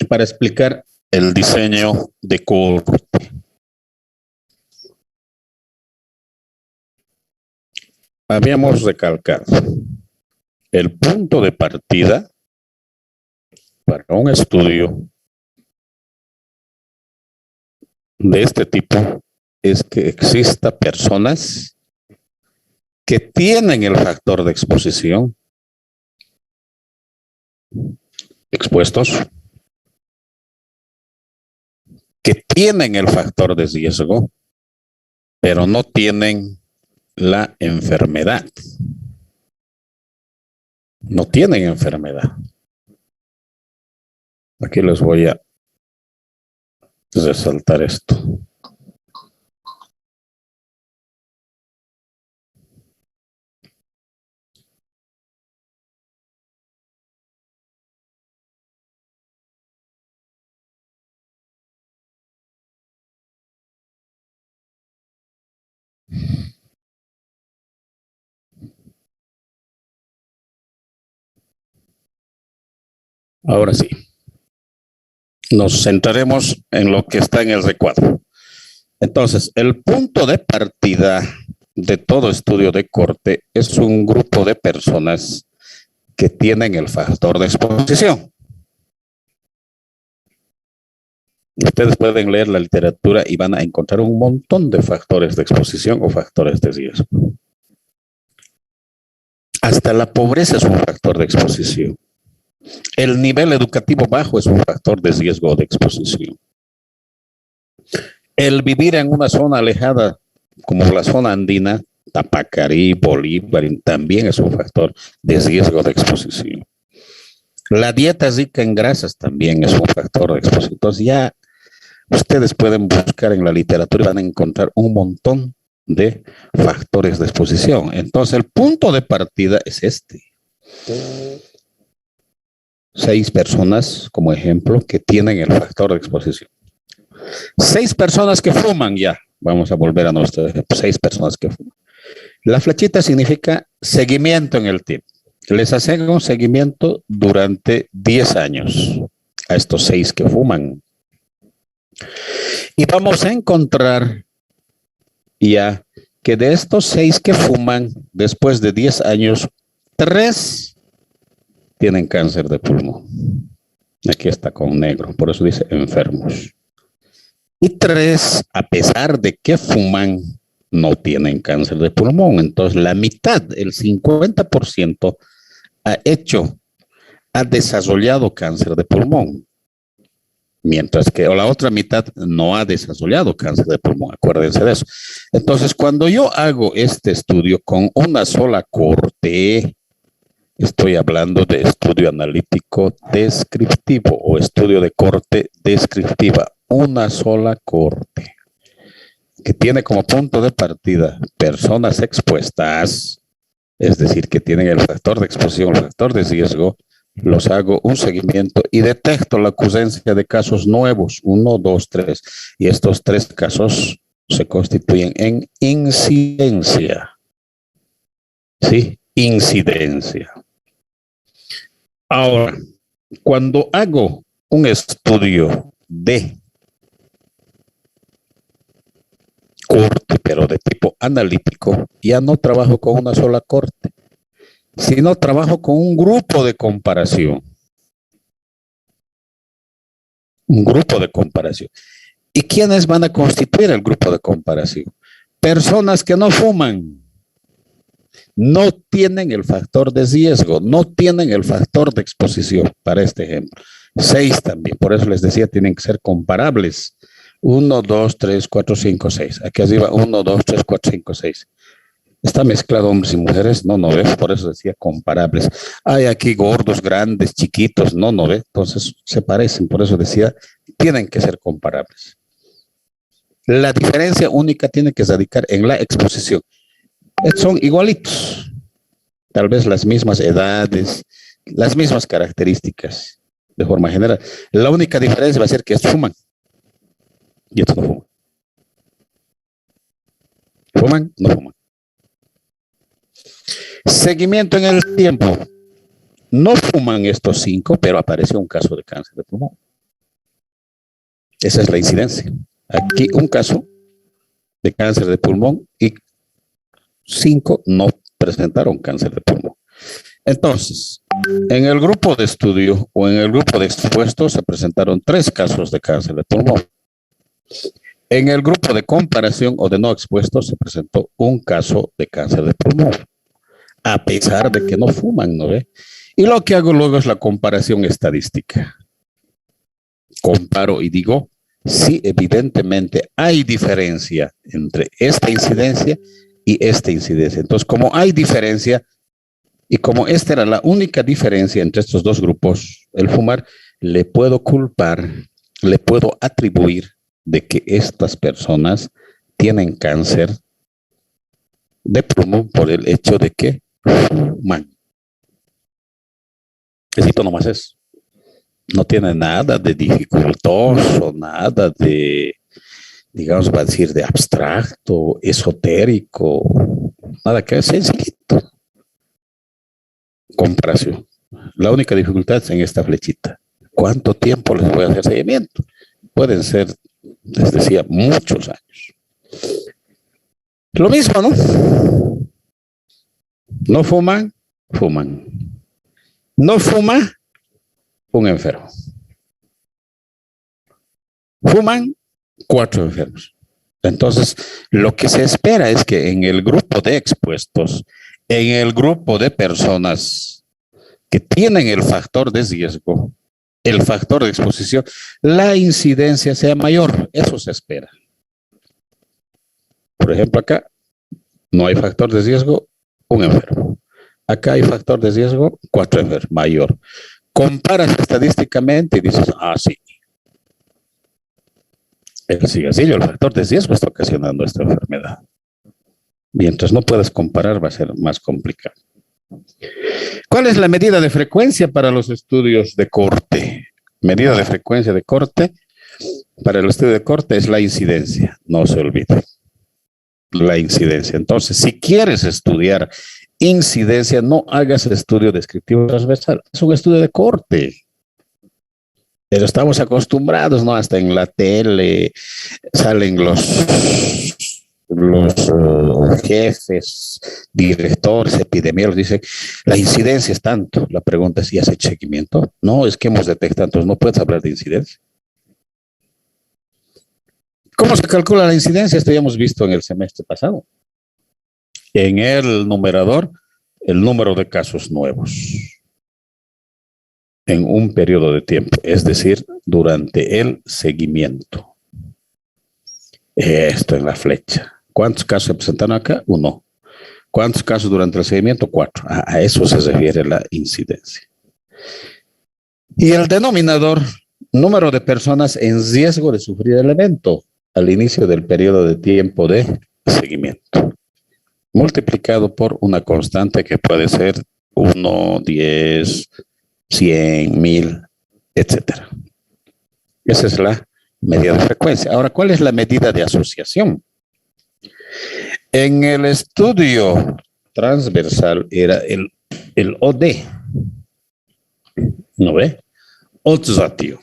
para explicar el diseño de corte. Habíamos recalcado el punto de partida para un estudio de este tipo es que exista personas que tienen el factor de exposición expuestos, que tienen el factor de riesgo, pero no tienen la enfermedad. No tienen enfermedad. Aquí les voy a resaltar esto. Ahora sí, nos centraremos en lo que está en el recuadro. Entonces, el punto de partida de todo estudio de corte es un grupo de personas que tienen el factor de exposición. Ustedes pueden leer la literatura y van a encontrar un montón de factores de exposición o factores de riesgo. Hasta la pobreza es un factor de exposición. El nivel educativo bajo es un factor de riesgo o de exposición. El vivir en una zona alejada, como la zona andina, Tapacarí, Bolívar, también es un factor de riesgo de exposición. La dieta rica en grasas también es un factor de exposición. Entonces ya ustedes pueden buscar en la literatura y van a encontrar un montón de factores de exposición. Entonces el punto de partida es este. 6 personas, como ejemplo, que tienen el factor de exposición. 6 personas que fuman ya. Vamos a volver a nuestro ejemplo. 6 personas que fuman. La flechita significa seguimiento en el tiempo. Les hacen un seguimiento durante 10 años a estos 6 que fuman. Y vamos a encontrar ya que de estos 6 que fuman, después de 10 años, 3 tienen cáncer de pulmón. Aquí está con negro, por eso dice enfermos. Y 3, a pesar de que fuman, no tienen cáncer de pulmón. Entonces, la mitad, el 50%, ha desarrollado cáncer de pulmón. Mientras que la otra mitad no ha desarrollado cáncer de pulmón. Acuérdense de eso. Entonces, cuando yo hago este estudio con una sola corte, estoy hablando de estudio analítico descriptivo o estudio de corte descriptiva. Una sola corte que tiene como punto de partida personas expuestas, es decir, que tienen el factor de exposición, el factor de riesgo. Los hago un seguimiento y detecto la ocurrencia de casos nuevos, 1, 2, 3. Y estos 3 casos se constituyen en incidencia. ¿Sí? Incidencia. Ahora, cuando hago un estudio de corte, pero de tipo analítico, ya no trabajo con una sola corte, sino trabajo con un grupo de comparación. Un grupo de comparación. ¿Y quiénes van a constituir el grupo de comparación? Personas que no fuman, no tienen el factor de riesgo, no tienen el factor de exposición, para este ejemplo. 6 también, por eso les decía, tienen que ser comparables. 1, 2, 3, 4, 5, 6. Aquí arriba, 1, 2, 3, 4, 5, 6. ¿Está mezclado hombres y mujeres? No ve, por eso decía comparables. Hay aquí gordos, grandes, chiquitos, no ve. Entonces se parecen, por eso decía, tienen que ser comparables. La diferencia única tiene que radicar en la exposición. Son igualitos, tal vez las mismas edades, las mismas características de forma general. La única diferencia va a ser que estos fuman y estos no fuman. ¿Fuman? No fuman. Seguimiento en el tiempo. no fuman estos 5, pero apareció un caso de cáncer de pulmón. Esa es la incidencia. Aquí un caso de cáncer de pulmón y 5 no presentaron cáncer de pulmón. Entonces, en el grupo de estudio o en el grupo de expuestos se presentaron 3 casos de cáncer de pulmón. En el grupo de comparación o de no expuestos se presentó un caso de cáncer de pulmón, a pesar de que no fuman, ¿no ve? Y lo que hago luego es la comparación estadística. Comparo y digo, sí, evidentemente hay diferencia entre esta incidencia y esta incidencia. Entonces, como hay diferencia y como esta era la única diferencia entre estos dos grupos, el fumar, le puedo culpar, le puedo atribuir de que estas personas tienen cáncer de pulmón por el hecho de que fuman. Necesito nomás eso. No tiene nada de dificultoso, nada de, digamos, va a decir, de abstracto, esotérico, nada que es sencillito. Comparación. La única dificultad es en esta flechita. ¿Cuánto tiempo les voy a hacer seguimiento? Pueden ser, les decía, muchos años. Lo mismo, ¿no? No fuman, fuman. No fuma, un enfermo. Fuman 4 enfermos. Entonces, lo que se espera es que en el grupo de expuestos, en el grupo de personas que tienen el factor de riesgo, el factor de exposición, la incidencia sea mayor. Eso se espera. Por ejemplo, acá no hay factor de riesgo, un enfermo. Acá hay factor de riesgo, 4 enfermos, mayor. Comparas estadísticamente y dices, sí. El cigarrillo, el factor de riesgo está ocasionando esta enfermedad. Mientras no puedas comparar, va a ser más complicado. ¿Cuál es la medida de frecuencia para los estudios de corte? Medida de frecuencia de corte para el estudio de corte es la incidencia, no se olvide. La incidencia. Entonces, si quieres estudiar incidencia, no hagas estudio descriptivo transversal, es un estudio de corte. Pero estamos acostumbrados, ¿no? Hasta en la tele salen los jefes, directores, epidemiólogos, dicen, la incidencia es tanto. La pregunta es, ¿y has hecho seguimiento? No, es que hemos detectado, entonces no puedes hablar de incidencia. ¿Cómo se calcula la incidencia? Esto ya hemos visto en el semestre pasado. En el numerador, el número de casos nuevos en un periodo de tiempo, es decir, durante el seguimiento. Esto en la flecha. ¿Cuántos casos se presentaron acá? 1. ¿Cuántos casos durante el seguimiento? 4. A eso se refiere la incidencia. Y el denominador, número de personas en riesgo de sufrir el evento al inicio del periodo de tiempo de seguimiento, multiplicado por una constante que puede ser 1, 10, 100, 1000, etcétera. Esa es la medida de frecuencia. Ahora, ¿cuál es la medida de asociación? En el estudio transversal era el OD. ¿No ve? Odds ratio.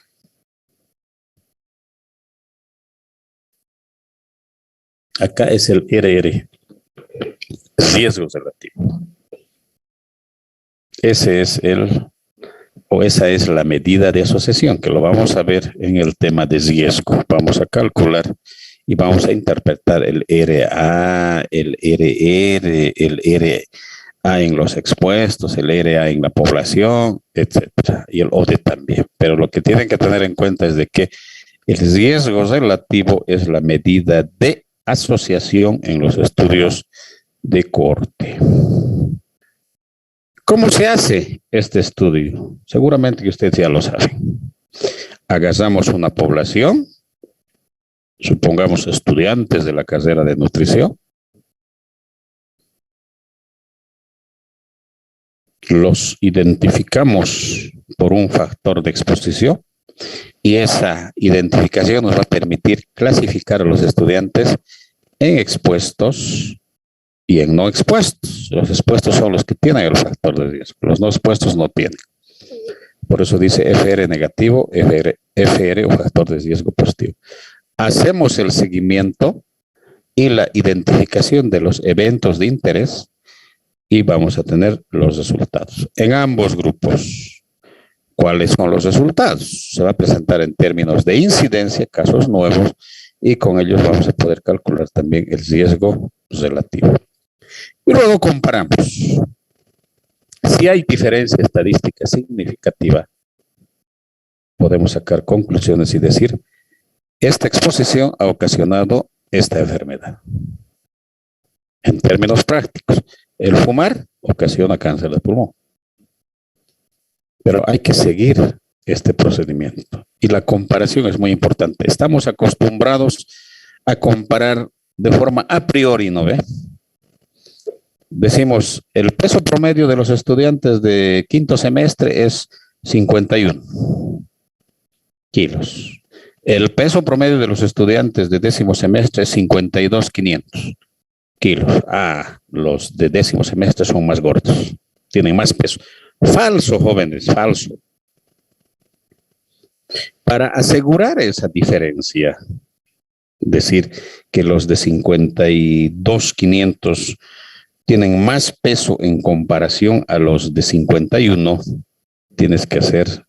Acá es el RR. Riesgo relativo. Ese es esa es la medida de asociación, que lo vamos a ver en el tema de riesgo. Vamos a calcular y vamos a interpretar el RA, el RR, el RA en los expuestos, el RA en la población, etcétera, y el OD también. Pero lo que tienen que tener en cuenta es de que el riesgo relativo es la medida de asociación en los estudios de corte. ¿Cómo se hace este estudio? Seguramente que ustedes ya lo saben. Agarramos una población, supongamos estudiantes de la carrera de nutrición, los identificamos por un factor de exposición y esa identificación nos va a permitir clasificar a los estudiantes en expuestos y en no expuestos. Los expuestos son los que tienen el factor de riesgo. Los no expuestos no tienen. Por eso dice FR negativo, FR o factor de riesgo positivo. Hacemos el seguimiento y la identificación de los eventos de interés y vamos a tener los resultados. En ambos grupos, ¿cuáles son los resultados? Se va a presentar en términos de incidencia, casos nuevos, y con ellos vamos a poder calcular también el riesgo relativo. Y luego comparamos. Si hay diferencia estadística significativa, podemos sacar conclusiones y decir, esta exposición ha ocasionado esta enfermedad. En términos prácticos, el fumar ocasiona cáncer de pulmón. Pero hay que seguir este procedimiento. Y la comparación es muy importante. Estamos acostumbrados a comparar de forma a priori, ¿no ve? Decimos, el peso promedio de los estudiantes de quinto semestre es 51 kilos. El peso promedio de los estudiantes de décimo semestre es 52,500 kilos. Ah, los de décimo semestre son más gordos, tienen más peso. Falso, jóvenes, falso. Para asegurar esa diferencia, decir que los de 52,500 tienen más peso en comparación a los de 51, tienes que hacer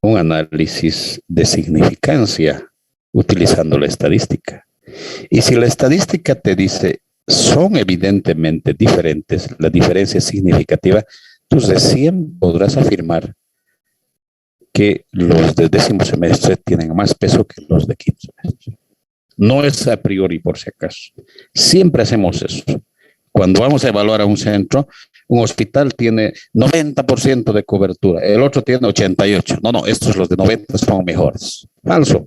un análisis de significancia utilizando la estadística. Y si la estadística te dice son evidentemente diferentes, la diferencia es significativa, tú recién podrás afirmar que los de décimo semestre tienen más peso que los de quinto semestre. No es a priori por si acaso. Siempre hacemos eso. Cuando vamos a evaluar a un centro, un hospital tiene 90% de cobertura, el otro tiene 88%. No, estos los de 90 son mejores. Falso.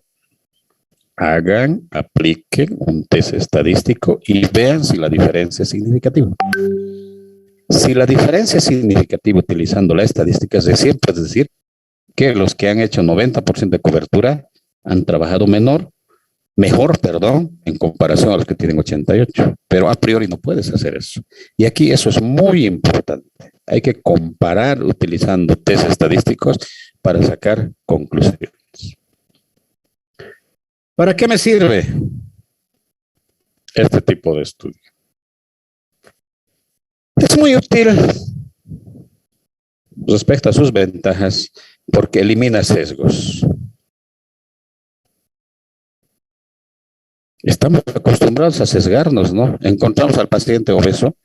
Hagan, apliquen un test estadístico y vean si la diferencia es significativa. Si la diferencia es significativa utilizando la estadística, es decir que los que han hecho 90% de cobertura han trabajado mejor, en comparación a los que tienen 88. Pero a priori no puedes hacer eso. Y aquí eso es muy importante. Hay que comparar utilizando test estadísticos para sacar conclusiones. ¿Para qué me sirve este tipo de estudio? Es muy útil respecto a sus ventajas porque elimina sesgos. Estamos acostumbrados a sesgarnos, ¿no? Encontramos al paciente obeso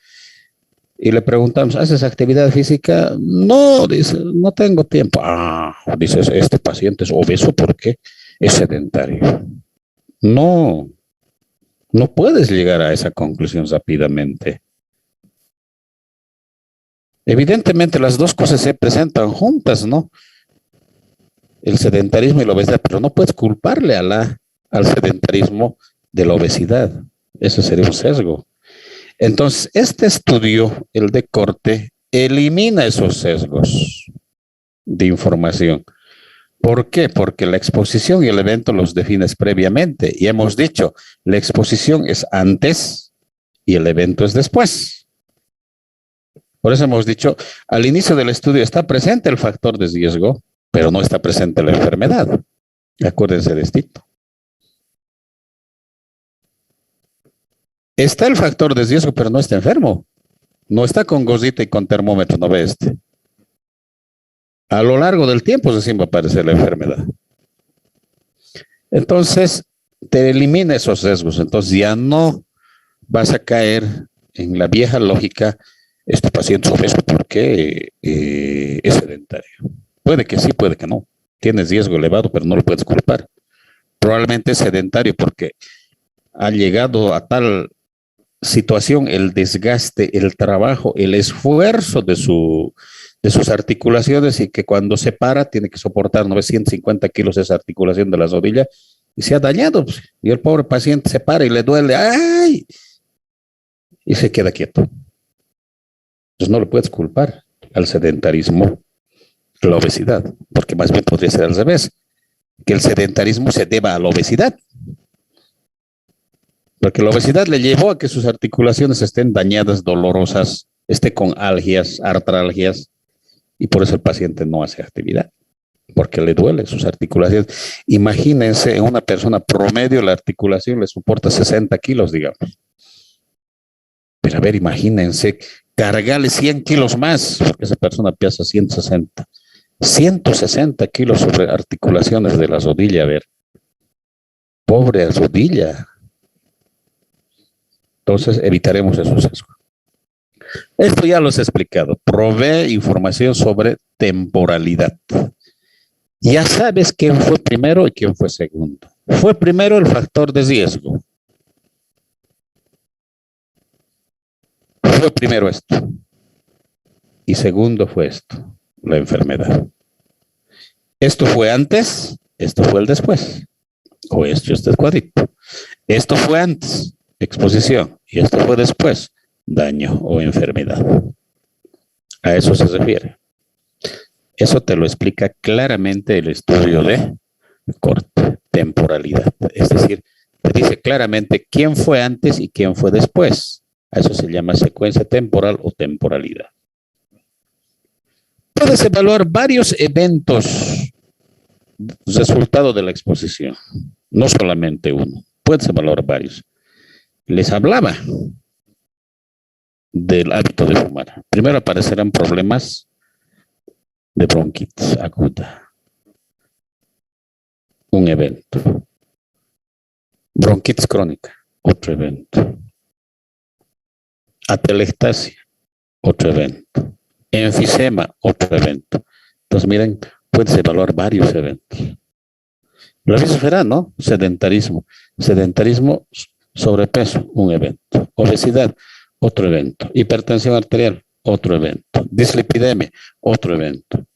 y le preguntamos, ¿haces actividad física? No, dice, no tengo tiempo. Ah, dices, este paciente es obeso porque es sedentario. No puedes llegar a esa conclusión rápidamente. Evidentemente las dos cosas se presentan juntas, ¿no? El sedentarismo y la obesidad, pero no puedes culparle al sedentarismo de la obesidad. Eso sería un sesgo. Entonces, este estudio, el de Corte, elimina esos sesgos de información. ¿Por qué? Porque la exposición y el evento los defines previamente. Y hemos dicho, la exposición es antes y el evento es después. Por eso hemos dicho, al inicio del estudio está presente el factor de riesgo, pero no está presente la enfermedad. Acuérdense de esto. Está el factor de riesgo, pero no está enfermo. No está con gotita y con termómetro, no ve este. A lo largo del tiempo recién va a aparecer la enfermedad. Entonces, te elimina esos sesgos. Entonces ya no vas a caer en la vieja lógica, este paciente es obeso porque es sedentario. Puede que sí, puede que no. Tienes riesgo elevado, pero no lo puedes culpar. Probablemente es sedentario porque ha llegado a tal situación el desgaste, el trabajo, el esfuerzo de sus articulaciones y que cuando se para tiene que soportar 950 kilos esa articulación de la rodilla y se ha dañado. Pues, y el pobre paciente se para y le duele, ¡ay! Y se queda quieto. Entonces no le puedes culpar al sedentarismo la obesidad, porque más bien podría ser al revés, que el sedentarismo se deba a la obesidad. Porque la obesidad le llevó a que sus articulaciones estén dañadas, dolorosas, esté con algias, artralgias, y por eso el paciente no hace actividad, porque le duele sus articulaciones. Imagínense, en una persona promedio la articulación le soporta 60 kilos, digamos. Pero a ver, imagínense, cargarle 100 kilos más, porque esa persona pesa 160. 160 kilos sobre articulaciones de la rodilla, a ver. Pobre rodilla. Entonces evitaremos esos sesgos. Esto ya lo he explicado. Provee información sobre temporalidad. Ya sabes quién fue primero y quién fue segundo. Fue primero el factor de riesgo. Fue primero esto. Y segundo fue esto, la enfermedad. Esto fue antes, esto fue el después. O esto es el cuadrito. Esto fue antes, exposición. Y esto fue después, daño o enfermedad. A eso se refiere. Eso te lo explica claramente el estudio de corte, temporalidad. Es decir, te dice claramente quién fue antes y quién fue después. A eso se llama secuencia temporal o temporalidad. Puedes evaluar varios eventos resultado de la exposición, no solamente uno. Puedes evaluar varios. Les hablaba del hábito de fumar. Primero aparecerán problemas de bronquitis aguda. Un evento. Bronquitis crónica, otro evento. Atelectasia, otro evento. Enfisema, otro evento. Entonces, miren, puedes evaluar varios eventos. Lo mismo será, ¿no? Sedentarismo. Sedentarismo, sobrepeso, un evento. Obesidad, otro evento. Hipertensión arterial, otro evento. Dislipidemia, otro evento.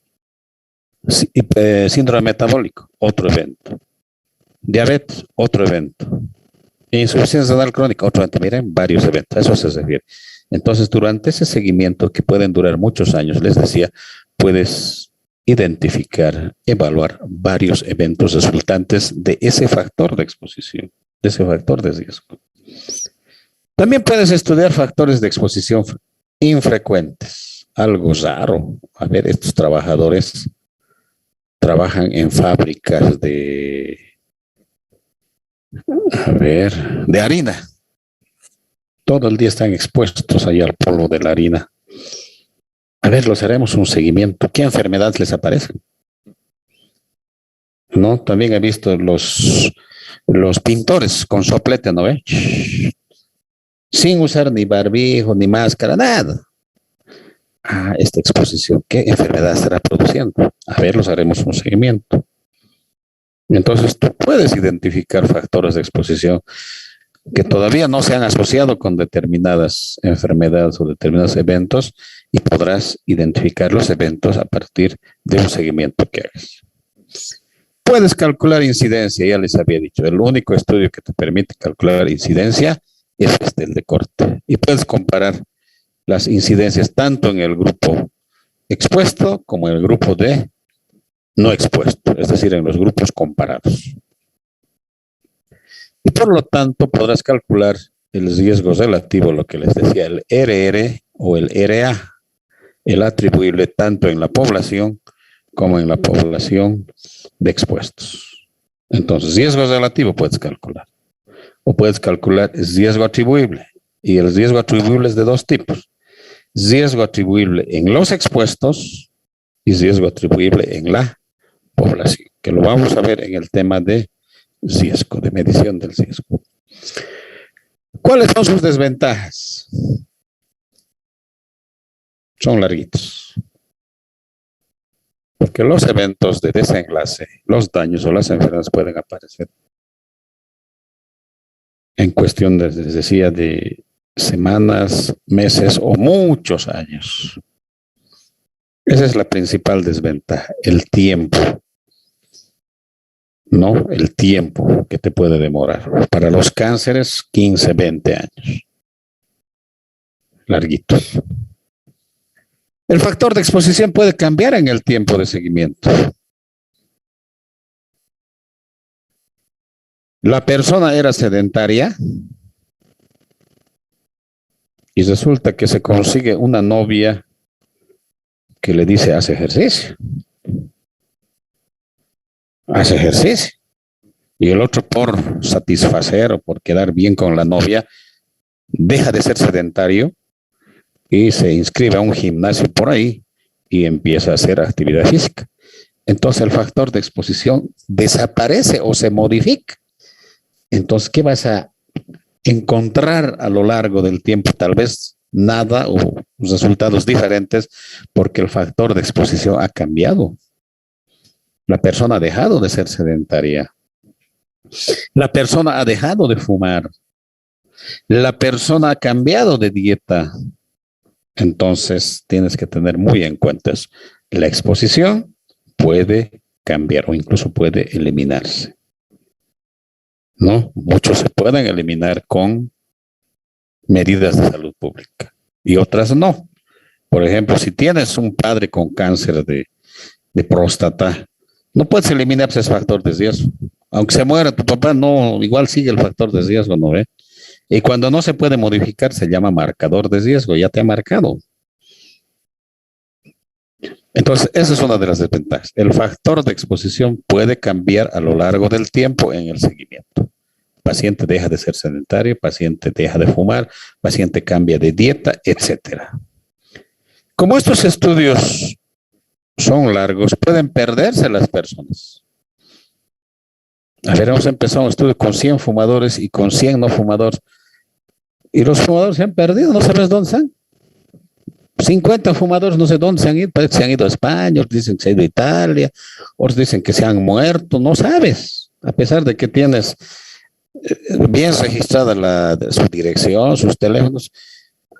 Síndrome metabólico, otro evento. Diabetes, otro evento. Insuficiencia renal crónica, otro evento. Miren, varios eventos, a eso se refiere. Entonces, durante ese seguimiento, que pueden durar muchos años, les decía, puedes identificar, evaluar varios eventos resultantes de ese factor de exposición, de ese factor de riesgo. También puedes estudiar factores de exposición infrecuentes, algo raro. A ver, estos trabajadores trabajan en fábricas de harina. Todo el día están expuestos allá al polvo de la harina. A ver, los haremos un seguimiento. ¿Qué enfermedades les aparecen? ¿No? También he visto los pintores con soplete, ¿no ve? Sin usar ni barbijo, ni máscara, nada. Ah, esta exposición, ¿qué enfermedad estará produciendo? A ver, los haremos un seguimiento. Entonces, tú puedes identificar factores de exposición que todavía no se han asociado con determinadas enfermedades o determinados eventos, y podrás identificar los eventos a partir de un seguimiento que hagas. Puedes calcular incidencia, ya les había dicho, el único estudio que te permite calcular incidencia es el de corte, y puedes comparar las incidencias tanto en el grupo expuesto como en el grupo de no expuesto, es decir, en los grupos comparados. Y por lo tanto podrás calcular el riesgo relativo, lo que les decía, el RR o el RA, el atribuible tanto en la población como en la población de expuestos. Entonces, riesgo relativo puedes calcular. O puedes calcular el riesgo atribuible. Y el riesgo atribuible es de dos tipos. Riesgo atribuible en los expuestos y riesgo atribuible en la población, que lo vamos a ver en el tema de riesgo, de medición del riesgo. ¿Cuáles son sus desventajas? Son larguitos. Porque los eventos de desenlace, los daños o las enfermedades pueden aparecer en cuestión, les decía, de semanas, meses o muchos años. Esa es la principal desventaja, el tiempo. ¿No? El tiempo que te puede demorar. Para los cánceres, 15, 20 años. Larguitos. El factor de exposición puede cambiar en el tiempo de seguimiento. La persona era sedentaria, Y resulta que se consigue una novia que le dice, haz ejercicio. Haz ejercicio. Y el otro, por satisfacer o por quedar bien con la novia, deja de ser sedentario y se inscribe a un gimnasio por ahí y empieza a hacer actividad física. Entonces el factor de exposición desaparece o se modifica. Entonces, ¿qué vas a encontrar a lo largo del tiempo? Tal vez nada o resultados diferentes porque el factor de exposición ha cambiado. La persona ha dejado de ser sedentaria. La persona ha dejado de fumar. La persona ha cambiado de dieta. Entonces, tienes que tener muy en cuenta eso. La exposición puede cambiar o incluso puede eliminarse. ¿No? Muchos se pueden eliminar con medidas de salud pública y otras no. Por ejemplo, si tienes un padre con cáncer de próstata, no puedes eliminar ese factor de riesgo. Aunque se muera tu papá, no, igual sigue el factor de riesgo, ¿no ve? Y cuando no se puede modificar, se llama marcador de riesgo, ya te ha marcado. Entonces, esa es una de las desventajas. El factor de exposición puede cambiar a lo largo del tiempo en el seguimiento. Paciente deja de ser sedentario, paciente deja de fumar, paciente cambia de dieta, etcétera. Como estos estudios son largos, pueden perderse las personas. A ver, hemos empezado un estudio con 100 fumadores y con 100 no fumadores. Y los fumadores se han perdido, no sabes dónde están. 50 fumadores, no sé dónde se han ido, parece que se han ido a España, otros dicen que se han ido a Italia, otros dicen que se han muerto, no sabes, a pesar de que tienes bien registrada su dirección, sus teléfonos,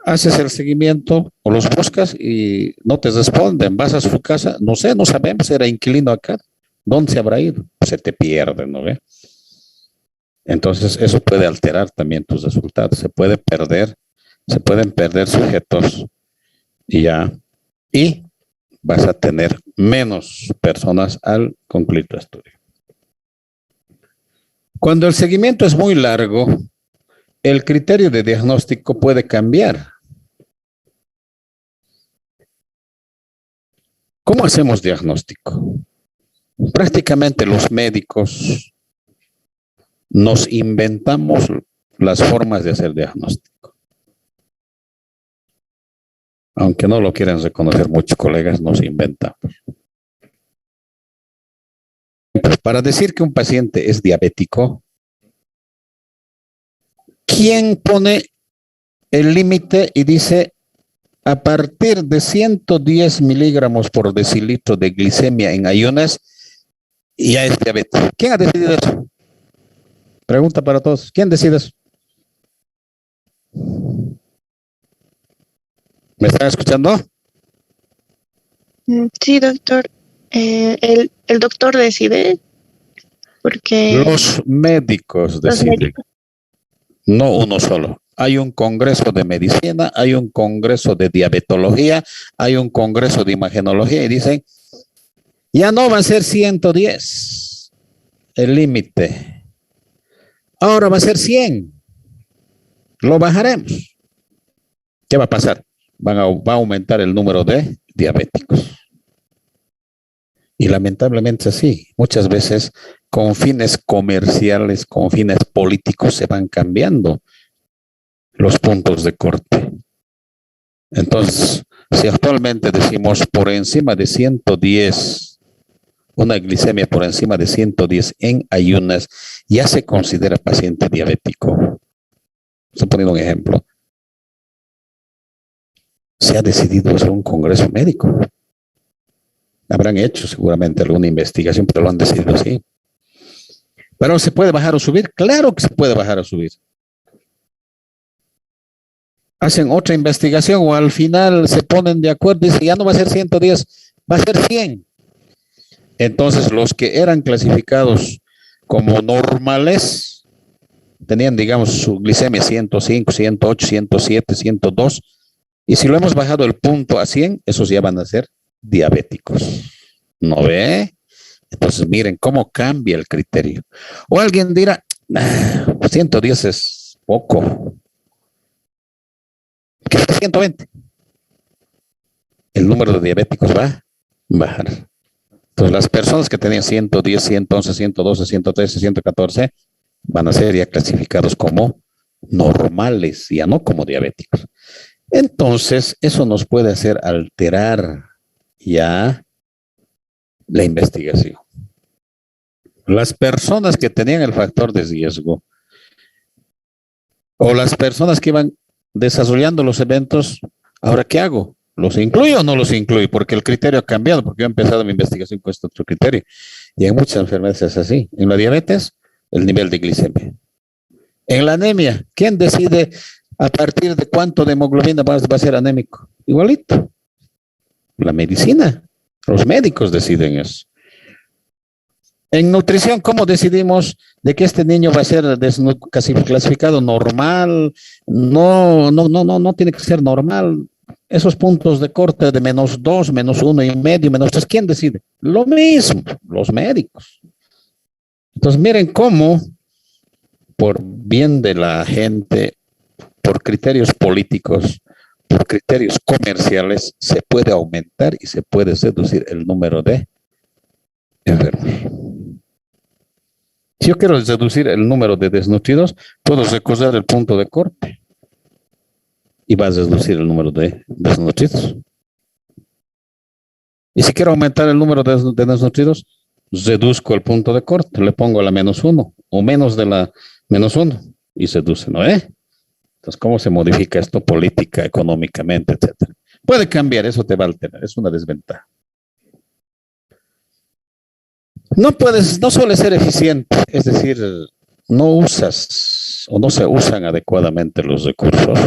haces el seguimiento o los buscas y no te responden, vas a su casa, no sé, no sabemos, era inquilino acá, ¿dónde se habrá ido? Se te pierde, ¿no ve? Entonces eso puede alterar también tus resultados, se pueden perder sujetos y vas a tener menos personas al concluir tu estudio. Cuando el seguimiento es muy largo, el criterio de diagnóstico puede cambiar. ¿Cómo hacemos diagnóstico? Prácticamente los médicos nos inventamos las formas de hacer diagnóstico. Aunque no lo quieran reconocer muchos colegas, nos inventamos. Para decir que un paciente es diabético, ¿quién pone el límite y dice a partir de 110 miligramos por decilitro de glicemia en ayunas ya es diabético? ¿Quién ha decidido eso? Pregunta para todos. ¿Quién decide eso? ¿Me están escuchando?
Sí, doctor. El doctor decide porque
Los médicos deciden, no uno solo. Hay un congreso de medicina, hay un congreso de diabetología, hay un congreso de imagenología y dicen, ya no va a ser 110 el límite. Ahora va a ser 100. Lo bajaremos. ¿Qué va a pasar? Va a aumentar el número de diabéticos. Y lamentablemente así, muchas veces con fines comerciales, con fines políticos se van cambiando los puntos de corte. Entonces, si actualmente decimos por encima de 110, una glicemia por encima de 110 en ayunas, ya se considera paciente diabético. Estoy poniendo un ejemplo. Se ha decidido hacer un congreso médico. Habrán hecho seguramente alguna investigación, pero lo han decidido así. ¿Pero se puede bajar o subir? Claro que se puede bajar o subir. Hacen otra investigación o al final se ponen de acuerdo y dicen, ya no va a ser 110, va a ser 100. Entonces, los que eran clasificados como normales, tenían, digamos, su glicemia 105, 108, 107, 102, y si lo hemos bajado el punto a 100, esos ya van a ser diabéticos. ¿No ve? Entonces, miren cómo cambia el criterio. O alguien dirá, 110 es poco. Que 120. El número de diabéticos va a bajar. Entonces, las personas que tenían 110, 111, 112, 113, 114 van a ser ya clasificados como normales, ya no como diabéticos. Entonces, eso nos puede hacer alterar ya la investigación. Las personas que tenían el factor de riesgo o las personas que iban desarrollando los eventos, ¿ahora qué hago? ¿Los incluyo o no los incluyo? Porque el criterio ha cambiado, porque yo he empezado mi investigación con este otro criterio. Y en muchas enfermedades es así. En la diabetes, el nivel de glicemia. En la anemia, ¿quién decide a partir de cuánto de hemoglobina va a ser anémico? Igualito. La medicina, los médicos deciden eso. En nutrición, ¿cómo decidimos de que este niño va a ser casi clasificado normal? No tiene que ser normal. Esos puntos de corte de -2, -1,5, -3, ¿quién decide? Lo mismo, los médicos. Entonces, miren cómo, por bien de la gente, por criterios políticos, por criterios comerciales, se puede aumentar y se puede reducir el número de enfermos. Si yo quiero reducir el número de desnutridos, puedo recordar el punto de corte y va a reducir el número de desnutridos. Y si quiero aumentar el número de desnutridos, reduzco el punto de corte, le pongo la -1 o menos de la -1 y reduce, ¿no? Entonces, ¿cómo se modifica esto política, económicamente, etcétera? Puede cambiar, eso te va a alterar, es una desventaja. No suele ser eficiente, es decir, no usas o no se usan adecuadamente los recursos,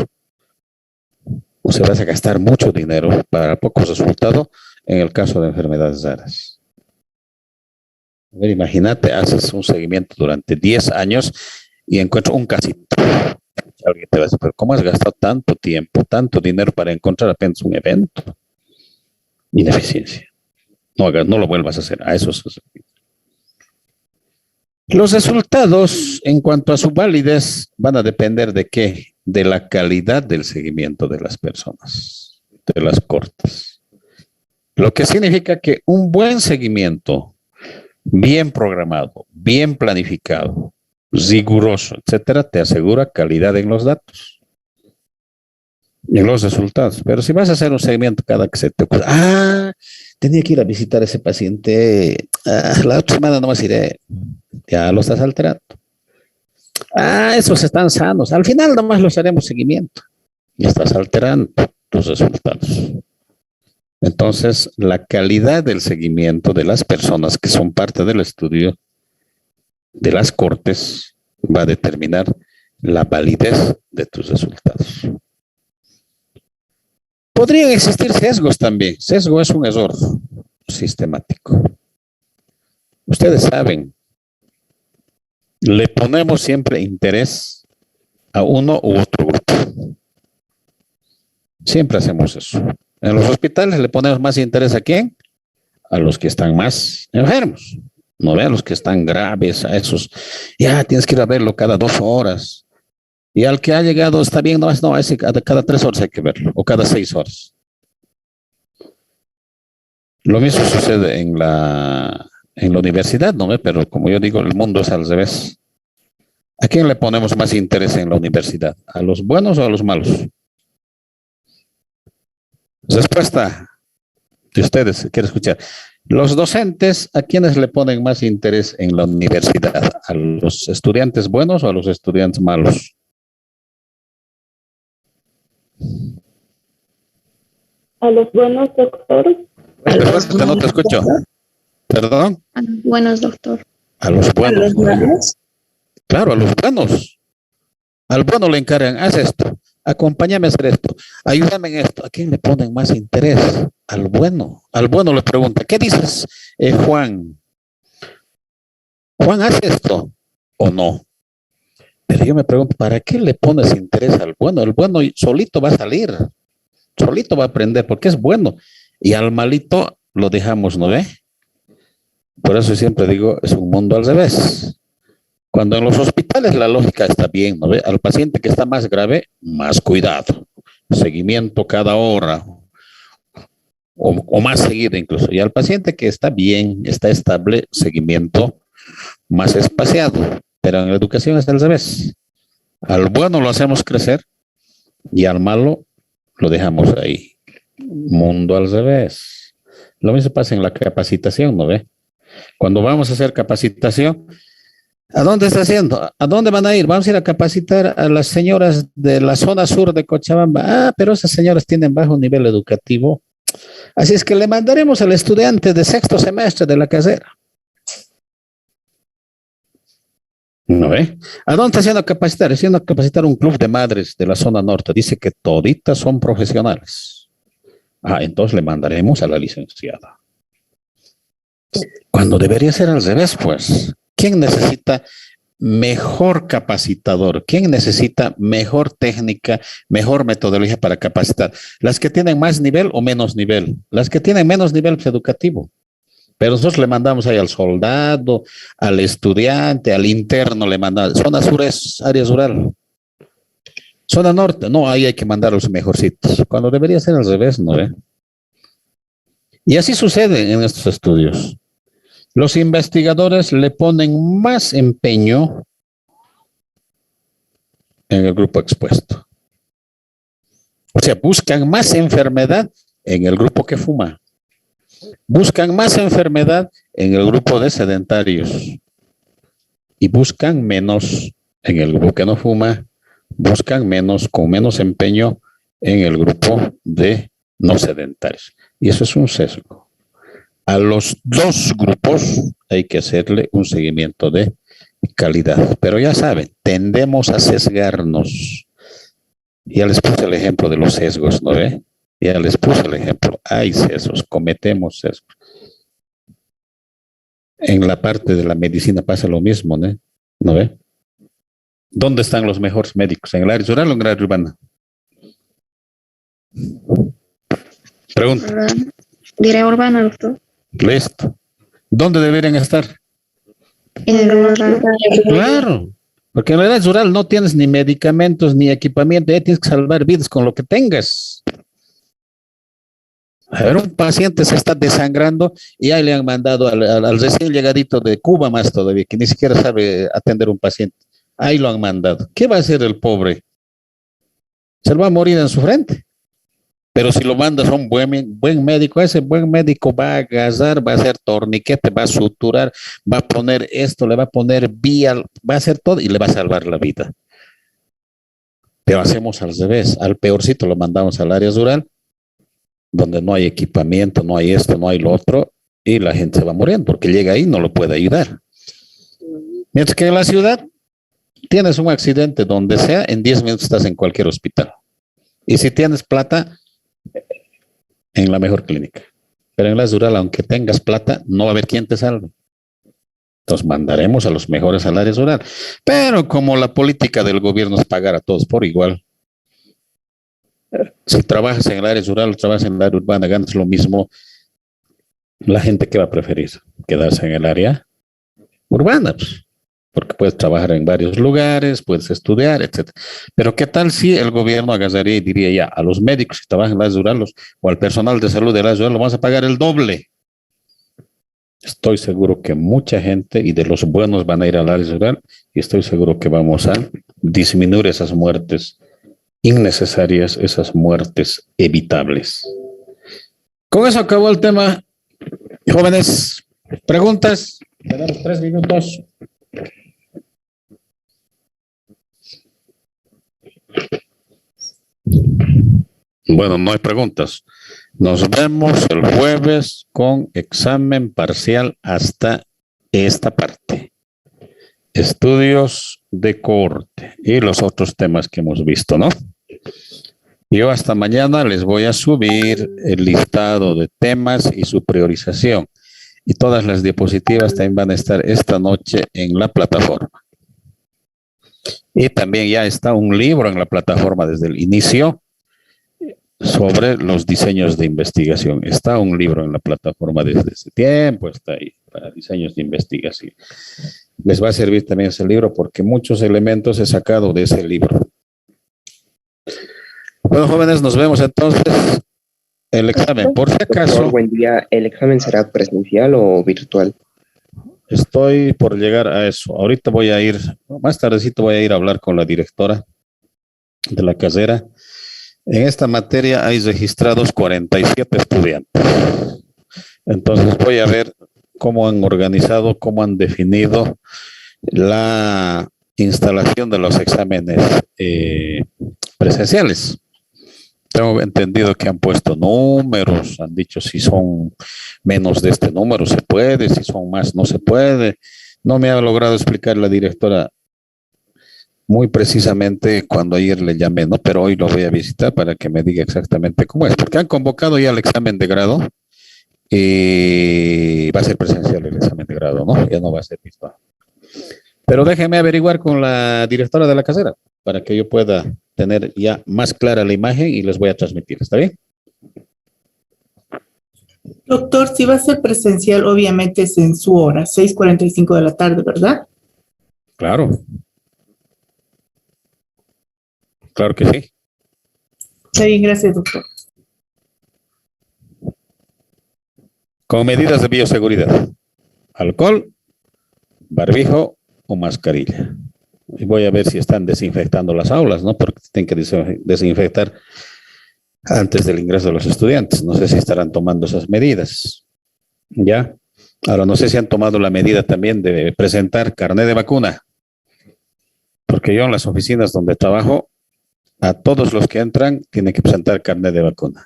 o se vas a gastar mucho dinero para poco resultado en el caso de enfermedades raras. A ver, imagínate, haces un seguimiento durante 10 años y encuentras un casito. Alguien te va a decir, pero ¿cómo has gastado tanto tiempo, tanto dinero para encontrar apenas un evento? Ineficiencia. No lo vuelvas a hacer. A eso se refiere. Los resultados en cuanto a su validez van a depender de qué, de la calidad del seguimiento de las personas, de las cortes. Lo que significa que un buen seguimiento, bien programado, bien planificado, riguroso, etcétera, te asegura calidad en los datos, en los resultados. Pero si vas a hacer un seguimiento cada que se te ocurra, tenía que ir a visitar a ese paciente, la otra semana no más iré, ya lo estás alterando. Esos están sanos, al final nomás los haremos seguimiento, y estás alterando los resultados. Entonces, la calidad del seguimiento de las personas que son parte del estudio de las cortes va a determinar la validez de tus resultados. Podrían existir sesgos también. Sesgo es un error sistemático. Ustedes saben, le ponemos siempre interés a uno u otro grupo. Siempre hacemos eso. En los hospitales le ponemos más interés ¿a quién? A los que están más enfermos. No ve a los que están graves, a esos. Ya tienes que ir a verlo cada 2 horas. Y al que ha llegado está bien, no, ese cada 3 horas hay que verlo, o cada 6 horas. Lo mismo sucede en la universidad, ¿no? Pero como yo digo, el mundo es al revés. ¿A quién le ponemos más interés en la universidad? ¿A los buenos o a los malos? Respuesta de ustedes, quiero escuchar. Los docentes, ¿a quiénes le ponen más interés en la universidad? ¿A los estudiantes buenos o a los estudiantes malos?
A los buenos, doctor.
No te escucho. ¿Perdón?
Buenos, doctor.
A los buenos.
¿A los buenos?
Claro, a los buenos. Al bueno le encargan, haz esto, acompáñame a hacer esto, ayúdame en esto. ¿A quién le ponen más interés? Al bueno. Al bueno le pregunta, ¿qué dices, Juan? ¿Juan hace esto o no? Pero yo me pregunto, ¿para qué le pones interés al bueno? El bueno solito va a salir, solito va a aprender porque es bueno. Y al malito lo dejamos, ¿no ve? Por eso siempre digo, es un mundo al revés. Cuando en los hospitales la lógica está bien, ¿no ve? Al paciente que está más grave, más cuidado. seguimiento cada hora o más seguido incluso. Y al paciente que está bien, está estable, seguimiento más espaciado. Pero en la educación es al revés. Al bueno lo hacemos crecer y al malo lo dejamos ahí. Mundo al revés. Lo mismo pasa en la capacitación, ¿no ve? Cuando vamos a hacer capacitación, ¿a dónde está haciendo? ¿A dónde van a ir? Vamos a ir a capacitar a las señoras de la zona sur de Cochabamba. Ah, pero esas señoras tienen bajo nivel educativo. Así es que le mandaremos al estudiante de sexto semestre de la carrera. ¿No ve? ¿A dónde está haciendo capacitar? Está haciendo capacitar un club de madres de la zona norte. Dice que toditas son profesionales. Ah, entonces le mandaremos a la licenciada. Cuando debería ser al revés, pues. ¿Quién necesita mejor capacitador? ¿Quién necesita mejor técnica, mejor metodología para capacitar? ¿Las que tienen más nivel o menos nivel? Las que tienen menos nivel pues, educativo. Pero nosotros le mandamos ahí al soldado, al estudiante, al interno, le mandamos. Zona sur es área rural. Zona norte, no, ahí hay que mandar a los mejorcitos. Cuando debería ser al revés, ¿no? Y así sucede en estos estudios. Los investigadores le ponen más empeño en el grupo expuesto. O sea, buscan más enfermedad en el grupo que fuma. Buscan más enfermedad en el grupo de sedentarios. Y buscan menos en el grupo que no fuma. Buscan menos, con menos empeño en el grupo de no sedentarios. Y eso es un sesgo. A los dos grupos hay que hacerle un seguimiento de calidad. Pero ya saben, tendemos a sesgarnos. Ya les puse el ejemplo de los sesgos, ¿no ve? Ya les puse el ejemplo. Hay sesgos, cometemos sesgos. En la parte de la medicina pasa lo mismo, ¿no? ¿No ve? ¿Dónde están los mejores médicos? ¿En el área rural o en el área urbana? Pregunta.
Diré urbana, doctor.
Listo. ¿Dónde deberían estar?
En el rural.
Claro, porque en la área rural no tienes ni medicamentos ni equipamiento, ya tienes que salvar vidas con lo que tengas. A ver, un paciente se está desangrando y ahí le han mandado al recién llegadito de Cuba más todavía, que ni siquiera sabe atender un paciente. Ahí lo han mandado. ¿Qué va a hacer el pobre? Se lo va a morir en su frente. Pero si lo mandas a un buen médico, ese buen médico va a agarrar, va a hacer torniquete, va a suturar, va a poner esto, le va a poner vía, va a hacer todo y le va a salvar la vida. Pero hacemos al revés. Al peorcito lo mandamos al área rural, donde no hay equipamiento, no hay esto, no hay lo otro, y la gente se va muriendo porque llega ahí y no lo puede ayudar. Mientras que en la ciudad tienes un accidente donde sea, en 10 minutos estás en cualquier hospital. Y si tienes plata, en la mejor clínica. Pero en la rural, aunque tengas plata, no va a haber quien te salve. Entonces mandaremos a los mejores al área rural. Pero como la política del gobierno es pagar a todos por igual, si trabajas en el área rural o trabajas en el área urbana, ganas lo mismo, la gente que va a preferir quedarse en el área urbana, pues, porque puedes trabajar en varios lugares, puedes estudiar, etc. Pero ¿qué tal si el gobierno agarraría y diría ya a los médicos que trabajan en el área rural o al personal de salud del área rural lo vamos a pagar el doble? Estoy seguro que mucha gente y de los buenos van a ir al área rural y estoy seguro que vamos a disminuir esas muertes innecesarias, esas muertes evitables. Con eso acabó el tema. Jóvenes, preguntas. Tenemos 3 minutos. Bueno, no hay preguntas. Nos vemos el jueves con examen parcial hasta esta parte. Estudios de corte y los otros temas que hemos visto, ¿no? Yo hasta mañana les voy a subir el listado de temas y su priorización. Y todas las diapositivas también van a estar esta noche en la plataforma. Y también ya está un libro en la plataforma desde el inicio sobre los diseños de investigación. Está un libro en la plataforma desde ese tiempo, está ahí para diseños de investigación. Les va a servir también ese libro porque muchos elementos he sacado de ese libro. Bueno, jóvenes, nos vemos entonces. El examen, por si acaso,
Doctor, buen día. ¿El examen será presencial o virtual?
estoy por llegar a eso. Ahorita voy a ir, más tardecito voy a ir a hablar con la directora de la carrera. En esta materia hay registrados 47 estudiantes. Entonces voy a ver cómo han organizado, cómo han definido la instalación de los exámenes presenciales. Tengo entendido que han puesto números, han dicho si son menos de este número se puede, si son más no se puede. No me ha logrado explicar la directora muy precisamente cuando ayer le llamé, ¿no? Pero hoy lo voy a visitar para que me diga exactamente cómo es, porque han convocado ya el examen de grado y va a ser presencial el examen de grado, ¿no? Ya no va a ser virtual. Pero déjeme averiguar con la directora de la casera para que yo pueda tener ya más clara la imagen y les voy a transmitir. ¿Está bien?
Doctor, si va a ser presencial, obviamente es en su hora, 6:45 de la tarde, ¿verdad?
Claro. Claro que sí.
Está bien, gracias, doctor.
Con medidas de bioseguridad. Alcohol, barbijo o mascarilla. Y voy a ver si están desinfectando las aulas, ¿no? Porque tienen que desinfectar antes del ingreso de los estudiantes. No sé si estarán tomando esas medidas. ¿Ya? Ahora, no sé si han tomado la medida también de presentar carnet de vacuna. Porque yo en las oficinas donde trabajo, a todos los que entran tienen que presentar carnet de vacuna.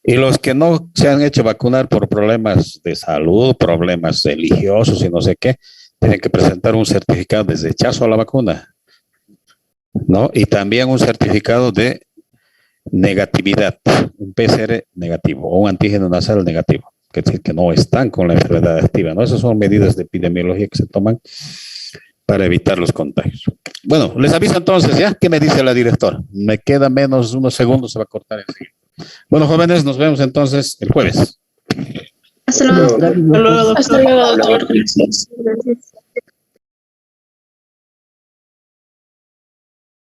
Y los que no se han hecho vacunar por problemas de salud, problemas religiosos y no sé qué, tienen que presentar un certificado de rechazo a la vacuna, ¿no? Y también un certificado de negatividad, un PCR negativo o un antígeno nasal negativo, que es decir que no están con la enfermedad activa, ¿no? Esas son medidas de epidemiología que se toman para evitar los contagios. Bueno, les aviso entonces, ¿ya? ¿Qué me dice la directora? Me queda menos unos segundos, se va a cortar enseguida. Bueno, jóvenes, nos vemos entonces el jueves.
Hasta luego.
Hasta luego, doctor.
Hasta luego, doctor. Gracias.